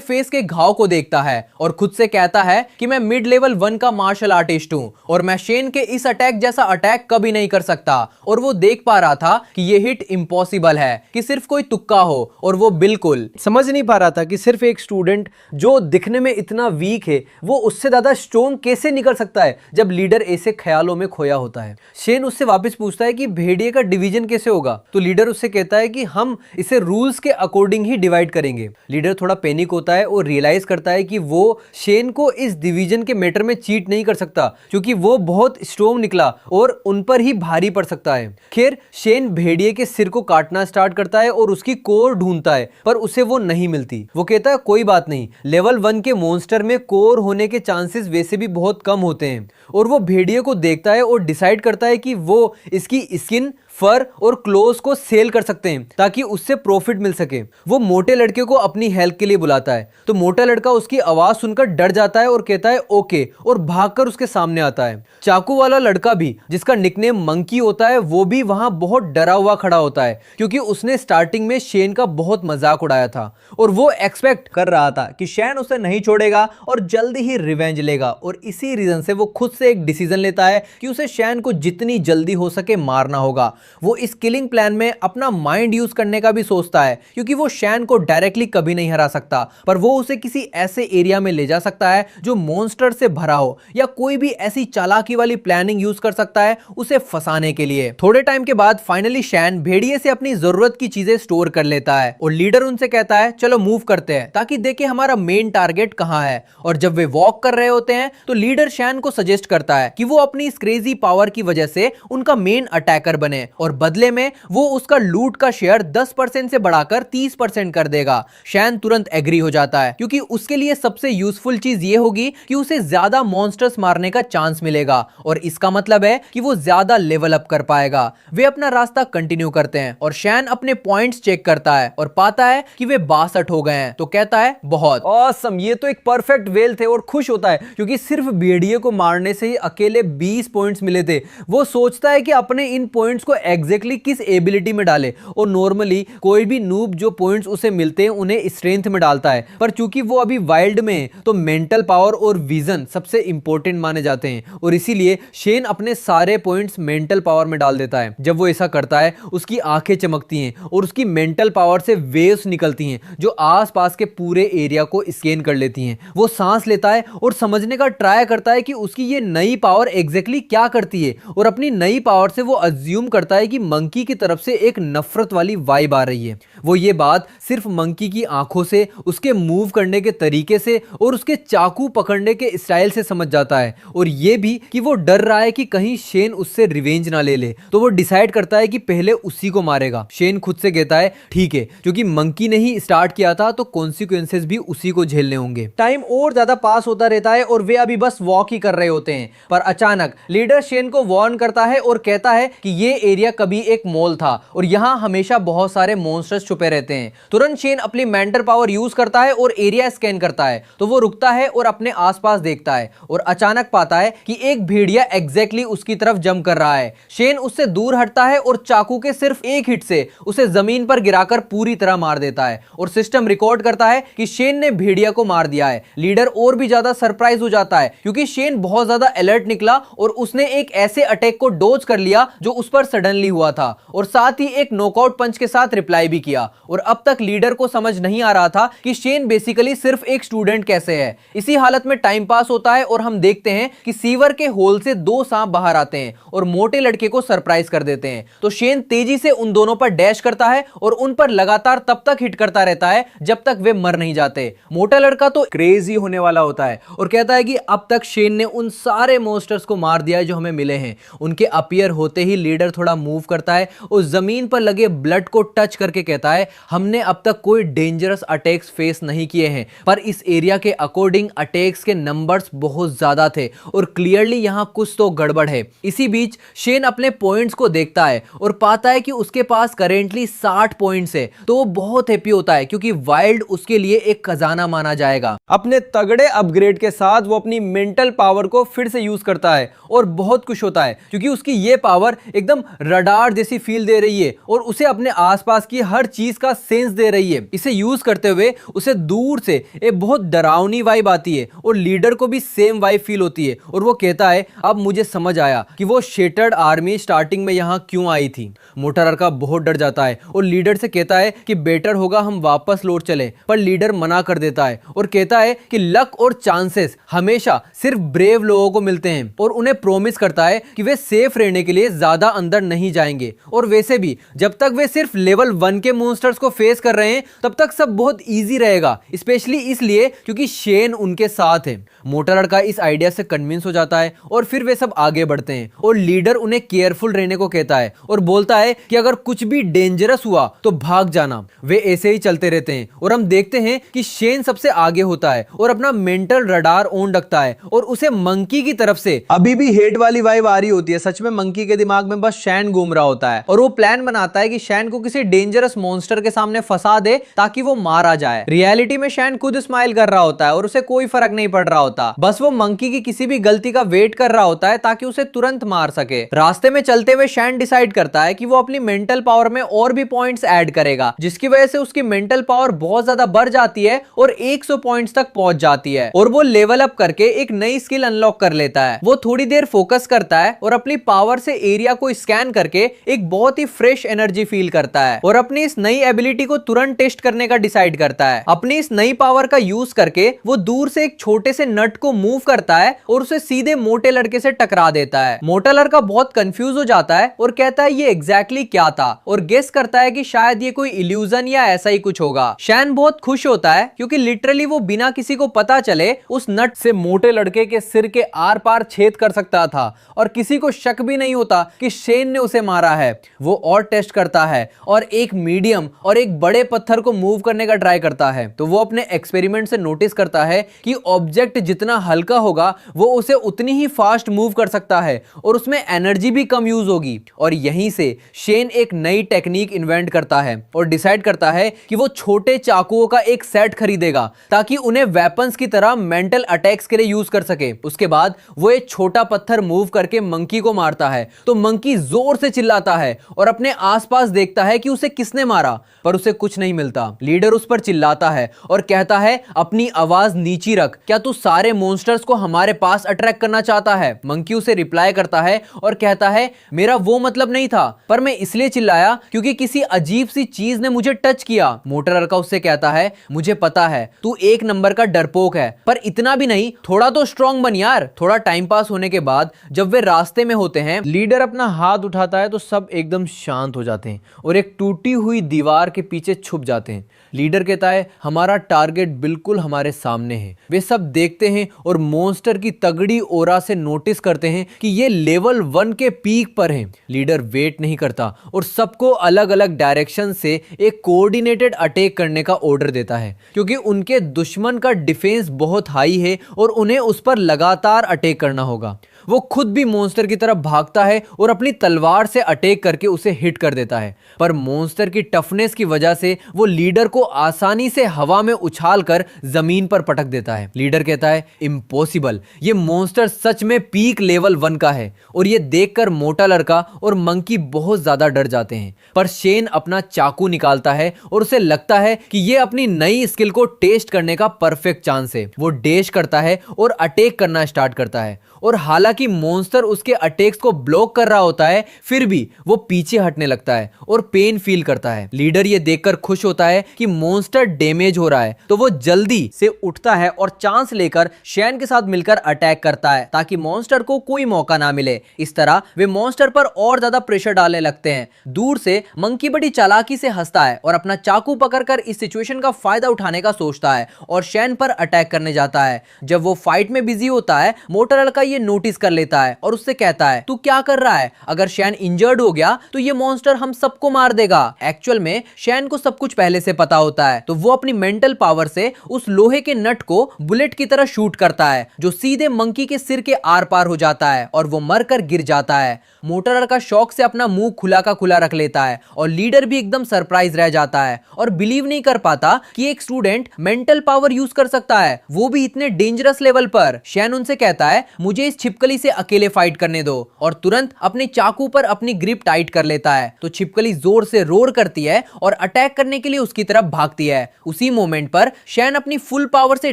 फेस के घाव को देखता है और खुद से कहता है कि मैं मिड लेवल 1 का मार्शल आर्टिस्ट हूं और मैं शेन के इस अटैक जैसा अटैक कभी नहीं कर सकता। और वो देख पा रहा था कि ये हिट इम्पॉसिबल है, कि सिर्फ कोई तुक्का हो, और वो बिल्कुल समझ नहीं पा रहा था कि सिर्फ एक स्टूडेंट जो दिखने में इतना वीक है वो उससे ज्यादा स्ट्रॉन्ग कैसे निकल सकता है जब लीडर ऐसे ख्यालों में खोया होता है। शेन उससे वापस पूछता है कि भेड़िए का डिवीजन कैसे होगा, तो लीडर उससे कहता है कि हम इसे रूल्स के अकॉर्डिंग ही डिवाइड करेंगे। लीडर थोड़ा पैनिक होता है और रियलाइज करता है कि वो शेन को इस डिवीजन के मैटर में चीट नहीं कर सकता क्योंकि वो बहुत स्ट्रॉन्ग निकला और उन पर ही भारी पड़ सकता है। खैर, शेन भेड़िए के सिर को काटना स्टार्ट करता है और उसकी कोर ढूंढता है, पर उसे वो नहीं मिलती। वो कहता है कोई बात नहीं, लेवल 1 के मॉन्स्टर में कोर होने के चांसेस वैसे भी बहुत कम होते हैं। और वो भेड़िए को देखता है और डिसाइड करता है कि वो इसकी स्किन, फर और क्लोज को सेल कर सकते हैं ताकि उससे प्रॉफिट मिल सके। वो मोटे लड़के को अपनी हेल्प के लिए बुलाता है, तो मोटा लड़का उसकी आवाज सुनकर डर जाता है और कहता है ओके, और भागकर उसके सामने आता है। चाकू वाला लड़का भी, जिसका निकनेम मंकी होता है, वो भी वहां बहुत डरा हुआ खड़ा होता है क्योंकि उसने स्टार्टिंग में शेन का बहुत मजाक उड़ाया था और वो एक्सपेक्ट कर रहा था कि शेन उसे नहीं छोड़ेगा और जल्दी ही रिवेंज लेगा। और इसी रीजन से वो खुद से एक डिसीजन लेता है कि उसे शेन को जितनी जल्दी हो सके मारना होगा। वो इस किलिंग प्लान में अपना माइंड यूज करने का भी सोचता है क्योंकि वो शेन को डायरेक्टली कभी नहीं हरा सकता, पर वो उसे किसी ऐसे एरिया में ले जा सकता है जो मॉन्स्टर से भरा हो, या कोई भी ऐसी चालाकी वाली प्लानिंग यूज कर सकता है उसे फंसाने के लिए। थोड़े टाइम के बाद फाइनली शेन भेड़िए से अपनी जरूरत की चीजें स्टोर कर लेता है और लीडर उनसे कहता है चलो मूव करते हैं ताकि देखें हमारा मेन टारगेट कहां है। और जब वे वॉक कर रहे होते हैं तो लीडर शेन को सजेस्ट करता है कि वो अपनी इस क्रेजी पावर की वजह से उनका मेन अटैकर बने और बदले में वो उसका लूट का शेयर 10% से बढ़ाकर 30% कर देगा। शेन तुरंत एग्री हो जाता है क्योंकि उसके लिए सबसे यूजफुल चीज ये होगी कि उसे ज्यादा मॉन्स्टर्स मारने का चांस मिलेगा और इसका मतलब है कि वो ज्यादा लेवल अप कर पाएगा। वे अपना रास्ता कंटिन्यू करते हैं और शेन अपने पॉइंट्स चेक करता है और पाता है कि वे 62 हो गए हैं, तो कहता है बहुत ऑसम, ये तो एक परफेक्ट वेल थे, और खुश होता है क्योंकि सिर्फ भेड़िए को मारने से ही अकेले 20 पॉइंट्स मिले थे। वो सोचता है कि अपने इन पॉइंट्स को एग्जैक्टली किस एबिलिटी में डाले, और नॉर्मली कोई भी नूब जो पॉइंट्स उसे मिलते हैं उन्हें स्ट्रेंथ में डालता है, पर चूंकि वो अभी वाइल्ड में तो मेंटल पावर और विजन सबसे इंपॉर्टेंट माने जाते हैं और इसीलिए शेन अपने सारे पॉइंट्स मेंटल पावर में डाल देता है। जब वो ऐसा करता है उसकी आंखें चमकती हैं और उसकी मेंटल पावर से वेव्स निकलती हैं जो आसपास के पूरे एरिया को स्कैन कर लेती हैं। वो सांस लेता है और समझने का ट्राई करता है कि उसकी ये नई पावर एग्जैक्टली क्या करती है, और अपनी नई पावर से वो अज्यूम करता है कि मंकी की तरफ से एक नफरत वाली वाइब आ रही है। वो ये बात सिर्फ मंकी की आंखों से, उसके मूव करने के तरीके से और उसके चाकू पकड़ने के स्टाइल से समझ जाता है, और ये भी कि वो डर रहा है कि कहीं शेन उससे रिवेंज ना ले ले। तो वो डिसाइड करता है कि पहले उसी को मारेगा। शेन खुद से कहता है ठीक है, क्योंकि मंकी ने ही स्टार्ट किया था तो कॉन्सिक्वेंसेस भी उसी को झेलने होंगे। टाइम और ज्यादा पास होता रहता है और वे अभी बस वॉक ही कर रहे होते हैं, पर अचानक लीडर शेन को वार्न करता है और कहता है कि ये एरिया कभी एक मॉल था और यहाँ हमेशा बहुत सारे मॉन्स्टर्स छुपे रहते हैं। तुरंत शेन अपनी मेंटल पावर यूज करता है और एरिया स्कैन करता है। तो वो रुकता है और अपने आसपास देखता है और अचानक पाता है कि एक भेड़िया एग्जैक्टली उसकी तरफ जंप कर रहा है। शेन उससे दूर हटता है और चाकू के सिर्फ एक हिट से उसे जमीन पर गिराकर पूरी तरह मार देता है और सिस्टम रिकॉर्ड करता है कि शेन ने भेड़िया को मार दिया है। लीडर और भी ज्यादा सरप्राइज हो जाता है क्योंकि शेन बहुत ज्यादा अलर्ट निकला और उसने एक ऐसे अटैक को डॉज कर लिया जो उस पर सडनली हुआ था और साथ ही एक नॉकआउट पंच के साथ रिप्लाई भी किया। और अब तक लीडर को समझ नहीं आ रहा था कि शेन बेसिकली सिर्फ एक स्टूडेंट कैसे है। इसी हालत में टाइम पास होता है और हम देखते हैं कि सीवर के होल से दो सांप बाहर आते हैं और मोटे लड़के को सरप्राइज कर देते हैं। तो शेन तेजी से उन दोनों पर डैश करता है और उन पर लगातार तब तक हिट करता रहता है जब तक वे मर नहीं जाते। मोटा लड़का तो क्रेजी होने वाला होता है और कहता है कि अब तक शेन ने उन सारे मॉन्स्टर्स को मार दिया है जो हमें मिले हैं। उनके अपीयर होते ही लीडर थोड़ा मूव करता है और जमीन पर लगे ब्लड को टच करके कहता है, हमने अब तक कोई डेंजरस अटैक्स फेस नहीं किए हैं, पर इस एरिया के अकॉर्डिंग अटैक्स के नंबर्स बहुत ज्यादा थे और क्लियरली यहां कुछ तो गड़बड़ है। इसी बीच शेन अपने पॉइंट्स को देखता है और पाता है कि उसके पास करेंटली 60 पॉइंट्स है। तो वो बहुत हैप्पी होता है क्योंकि वाइल्ड उसके लिए एक खजाना माना जाएगा। अपने तगड़े अपग्रेड के साथ वो अपनी मेंटल पावर को फिर से यूज करता है और बहुत खुश होता है क्योंकि उसकी ये पावर एकदम रडार जैसी फील दे रही है और उसे अपने आसपास की हर चीज का सेंस दे रही है। इसे यूज करते हुए उसे दूर से एक बहुत डरावनी वाइब आती है और लीडर को भी सेम वाइब फील होती है और वो कहता है, अब मुझे समझ आया कि वो शेटर्ड आर्मी स्टार्टिंग में यहां क्यों आई थी। मोटा लड़का बहुत डर जाता है और लीडर से कहता है कि बेटर होगा हम वापस लौट चले, पर लीडर मना कर देता है और कहता है कि लक और चांसेस हमेशा सिर्फ ब्रेव लोगों को मिलते हैं और उन्हें प्रॉमिस करता है कि वे सेफ रहने के लिए ज्यादा अंदर नहीं जाएंगे। और वैसे भी जब तक वे सिर्फ लेवल 1 के मॉन्स्टर्स को फेस कर रहे हैं तब तक सब बहुत इजी रहेगा, स्पेशली इसलिए क्योंकि शेन उनके साथ है। मोटा लड़का इस आइडिया से कन्विंस हो जाता है और फिर वे सब आगे बढ़ते हैं और लीडर उन्हें केयरफुल रहने को कहता है और बोलता है कि अगर कुछ भी डेंजरस हुआ तो भाग जाना। वे ऐसे ही चलते रहते हैं और हम देखते हैं कि शेन सबसे आगे होता है और अपना मेंटल रडार ऑन रखता है और उसे मंकी की तरफ से अभी भी हेट वाली वाइब आ रही होती है। सच में मंकी के दिमाग में बस शैन घूम रहा होता है और वो प्लान बनाता है कि शैन को किसी डेंजरस मॉन्स्टर के सामने फंसा दे ताकि वो मारा जाए। रियलिटी में शैन खुद स्माइल कर रहा होता है और उसे कोई फर्क नहीं पड़ रहा होता, बस वो मंकी की किसी भी गलती का वेट कर रहा होता है ताकि उसे तुरंत मार सके। रास्ते में चलते हुए शैन डिसाइड करता है कि वो अपनी मेंटल पावर में और भी पॉइंट्स ऐड करेगा, जिसकी वजह से उसकी मेंटल पावर बहुत ज्यादा बढ़ जाती है और 100 पॉइंट्स तक पहुंच जाती है और वो लेवल अप करके एक नई स्किल अनलॉक कर लेता है। वो थोड़ी देर फोकस करता है और अपनी पावर से एरिया को स्कैन करके एक बहुत ही फ्रेश एनर्जी फील करता है और अपनी इस नई एबिलिटी को तुरंत टेस्ट करने का डिसाइड करता है। अपनी इस नई पावर का यूज करके वो दूर से एक छोटे से नट को मूव करता है और उसे सीधे मोटे लड़के से टकरा देता है। मोटा लड़का बहुत कंफ्यूज हो जाता है और कहता है ये एग्जैक्टली क्या था और गेस करता है कि शायद ये कोई इल्यूजन या ऐसा ही कुछ होगा। शैन बहुत खुश होता है क्योंकि लिटरली वो बिना किसी को पता चले उस नट से मोटे लड़के के सिर के आर पार छेद कर सकता था और किसी को शक भी नहीं होता कि शेन ने उसे मारा है। वो और टेस्ट करता है और एक मीडियम और एक बड़े पत्थर को मूव करने का ट्राई करता है। तो वो अपने एक्सपेरिमेंट से नोटिस करता है कि ऑब्जेक्ट जितना हल्का होगा वो उसे उतनी ही फास्ट मूव कर सकता है और उसमें एनर्जी भी कम यूज होगी। और यहीं से शेन एक नई टेक्निक इन्वेंट करता है और डिसाइड करता है कि वो छोटे चाकुओं का एक सेट खरीदेगा ताकि उन्हें वेपन्स की तरह मेंटल अटैक्स के लिए यूज कर सके। उसके बाद वो एक छोटा पत्थर मूव करके मंकी को मारता है तो मंकी जोर से चिल्लाता है और अपने आसपास देखता है कि उसे किसने मारा, पर उसे कुछ नहीं मिलता। लीडर उस पर चिल्लाता है और कहता है अपनी आवाज नीची रख, क्या तू सारे मॉन्स्टर्स को हमारे पास अट्रैक्ट करना चाहता है? मंकी उसे रिप्लाई करता है और कहता है मेरा वो मतलब नहीं था, पर मैं इसलिए चिल्लाया क्योंकि किसी अजीब सी चीज ने मुझे टच किया। मोटा लड़का उससे कहता है मुझे पता है तू एक नंबर का डरपोक है, पर इतना भी नहीं, थोड़ा तो स्ट्रांग बन यार। थोड़ा टाइम पास होने के बाद जब वे रास्ते में होते हैं, लीडर अपना हाथ उठाता है तो सब एकदम शांत हो जाते हैं और एक टूटी हुई दीवार के पीछे छुप जाते हैं। लीडर कहता है हमारा टारगेट बिल्कुल हमारे सामने है। वे सब देखते हैं और मॉन्स्टर की तगड़ी ओरा से नोटिस करते हैं कि ये लेवल 1 के पीक पर हैं। लीडर वेट नहीं करता और सबको अलग अलग डायरेक्शन से एक कोऑर्डिनेटेड अटैक करने का ऑर्डर देता है क्योंकि उनके दुश्मन का डिफेंस बहुत हाई है और उन्हें उस पर लगातार अटैक करना होगा। वो खुद भी मॉन्स्टर की तरफ भागता है और अपनी तलवार से अटैक करके उसे हिट कर देता है। पर मॉन्स्टर की टफनेस की वजह से वो लीडर को आसानी से हवा में उछाल कर जमीन पर पटक देता है। लीडर कहता है इम्पॉसिबल, ये मॉन्स्टर सच में पीक लेवल 1 का है। और ये देखकर मोटा लड़का और मंकी बहुत ज्यादा डर जाते हैं। पर शेन अपना चाकू निकालता है और उसे लगता है कि ये अपनी नई स्किल को टेस्ट करने का परफेक्ट चांस है। वो डैश करता है और अटैक करना स्टार्ट करता है। और हालांकि मॉन्स्टर उसके अटैक्स को ब्लॉक कर रहा होता है, फिर भी वो पीछे हटने लगता है और पेन फील करता है। लीडर ये देखकर खुश होता है कि मॉन्स्टर डैमेज हो रहा है, तो वो जल्दी से उठता है और चांस लेकर शेन के साथ मिलकर अटैक करता है ताकि मॉन्स्टर को कोई मौका ना मिले। इस तरह वे मॉन्स्टर पर और ज्यादा प्रेशर डालने लगते हैं। दूर से मंकी बड़ी चालाकी से हंसता है और अपना चाकू पकड़कर इस सिचुएशन का फायदा उठाने का सोचता है और शेन पर अटैक करने जाता है। जब वो फाइट में बिजी होता है, मोटा लड़का ये नोटिस कर लेता है और उससे कहता है तू क्या कर रहा है? अगर शेन इंजर्ड हो गया तो ये मॉन्स्टर हम सबको मार देगा। एक्चुअल में शेन को सब कुछ पहले से पता होता है, तो वो अपनी मेंटल पावर से उस लोहे के नट को बुलेट की तरह शूट करता है जो सीधे मंकी के सिर के आर पार हो जाता है और वो मरकर गिर जाता है। मोटा लड़का शौक से अपना मुंह खुला का खुला रख लेता है और लीडर भी एकदम सरप्राइज रह जाता है और बिलीव नहीं कर पाता कि एक स्टूडेंट मेंटल पावर यूज कर सकता है, वो भी इतने डेंजरस लेवल पर। शेन उनसे कहता है मुझे इस छिपकली से अकेले फाइट करने दो और तुरंत अपने चाकू पर अपनी ग्रिप टाइट कर लेता है। तो छिपकली जोर से रोर करती है और अटैक करने के लिए उसकी तरफ भागती है। उसी मोमेंट पर शेन अपनी फुल पावर से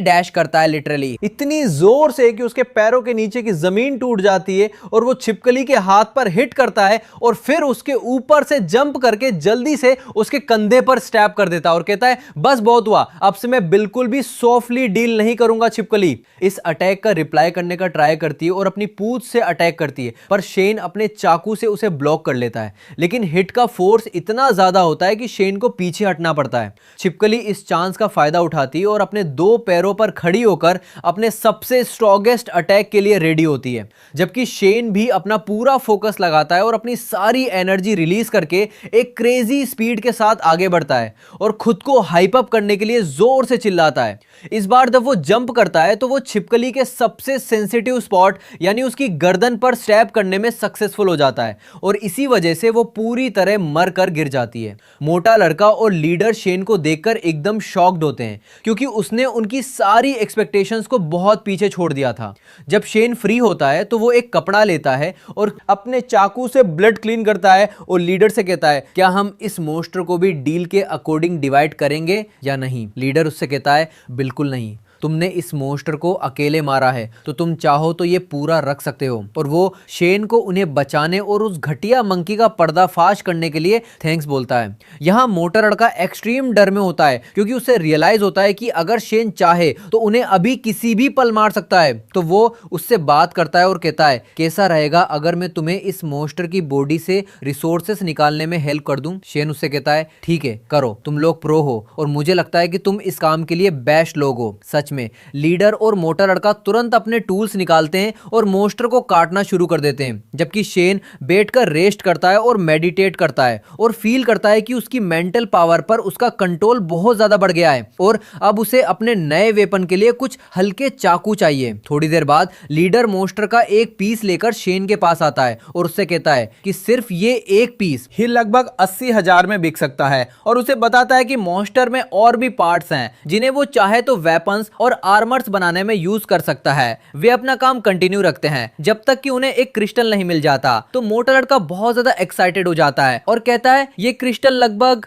डैश करता है, लिटरली इतनी जोर से कि उसके पैरों के नीचे की जमीन टूट जाती है और वो छिपकली के हाथ पर हिट करता है और फिर उसके ऊपर से जंप करके जल्दी से उसके कंधे पर स्टैप कर देता है और कहता है बस बहुत हुआ, अब से मैं बिल्कुल भी सॉफ्टली डील नहीं करूंगा। छिपकली इस अटैक का रिप्लाई करने का ट्राई करती है और अपनी पूंछ से अटैक करती है, पर शेन अपने चाकू से उसे ब्लॉक कर लेता है। लेकिन हिट का फोर्स इतना ज्यादा होता है कि शेन को पीछे हटना पड़ता है। छिपकली इस चांस का फायदा उठाती है और अपने 2 पैरों पर खड़ी होकर अपने सबसे स्ट्रॉन्गेस्ट अटैक के लिए रेडी होती है, जबकि शेन भी अपना पूरा फोकस लगाता है और अपनी सारी एनर्जी रिलीज करके एक क्रेजी स्पीड के साथ आगे बढ़ता है और खुद को हाइप अप करने के लिए जोर से चिल्लाता है। इस बार जब वो जंप करता है तो वो छिपकली के सबसे सेंसिटिव स्पॉट यानी उसकी गर्दन पर स्टैप करने में सक्सेसफुल हो जाता है और इसी वजह से वो पूरी तरह मर कर गिर जाती है। मोटा लड़का और लीडर शेन को देखकर एकदम शॉक्ड होते हैं क्योंकि उसने उनकी सारी एक्सपेक्टेशंस को बहुत पीछे छोड़ दिया था। जब शेन फ्री होता है तो वो एक कपड़ा लेता है और अपने चाकू से ब्लड क्लीन करता है और लीडर से कहता है क्या हम इस मॉन्स्टर को भी डील के अकॉर्डिंग डिवाइड करेंगे या नहीं? लीडर उससे कहता है बिल्कुल नहीं, तुमने इस मॉन्स्टर को अकेले मारा है तो तुम चाहो तो ये पूरा रख सकते हो। और वो शेन को उन्हें बचाने और उस घटिया मंकी का पर्दाफाश करने के लिए थैंक्स बोलता है। यहाँ मोटा लड़का एक्सट्रीम डर में होता है क्योंकि उसे रियलाइज होता है कि अगर शेन चाहे तो उन्हें अभी किसी भी पल मार सकता है। तो वो उससे बात करता है और कहता है कैसा रहेगा अगर मैं तुम्हें इस मॉन्स्टर की बॉडी से रिसोर्सेस निकालने में हेल्प कर दूं? शेन उससे कहता है ठीक है करो, तुम लोग प्रो हो और मुझे लगता है कि तुम इस काम के लिए बेस्ट लोग हो। सच में लीडर और मोटा लड़का तुरंत अपने टूल्स निकालते हैं और मॉन्स्टर को काटना शुरू कर देते हैं, जबकि शेन बैठकर रेस्ट करता है और मेडिटेट करता है और फील करता है कि उसकी मेंटल पावर पर उसका कंट्रोल बहुत ज्यादा बढ़ गया है और अब उसे अपने नए वेपन के लिए कुछ हल्के चाकू चाहिए। थोड़ी देर बाद लीडर मॉन्स्टर का एक पीस लेकर शेन के पास आता है और उससे कहता है कि सिर्फ ये एक पीस ही लगभग 80,000 में बिक सकता है और उसे बताता है कि मॉन्स्टर में और भी पार्ट्स हैं जिन्हें वो चाहे तो वेपन्स और आर्मर्स बनाने में यूज कर सकता है। वे अपना काम कंटिन्यू रखते हैं जब तक कि उन्हें एक क्रिस्टल नहीं मिल जाता। तो मोटा लड़का बहुत ज्यादा एक्साइटेड हो जाता है और कहता है ये क्रिस्टल लगभग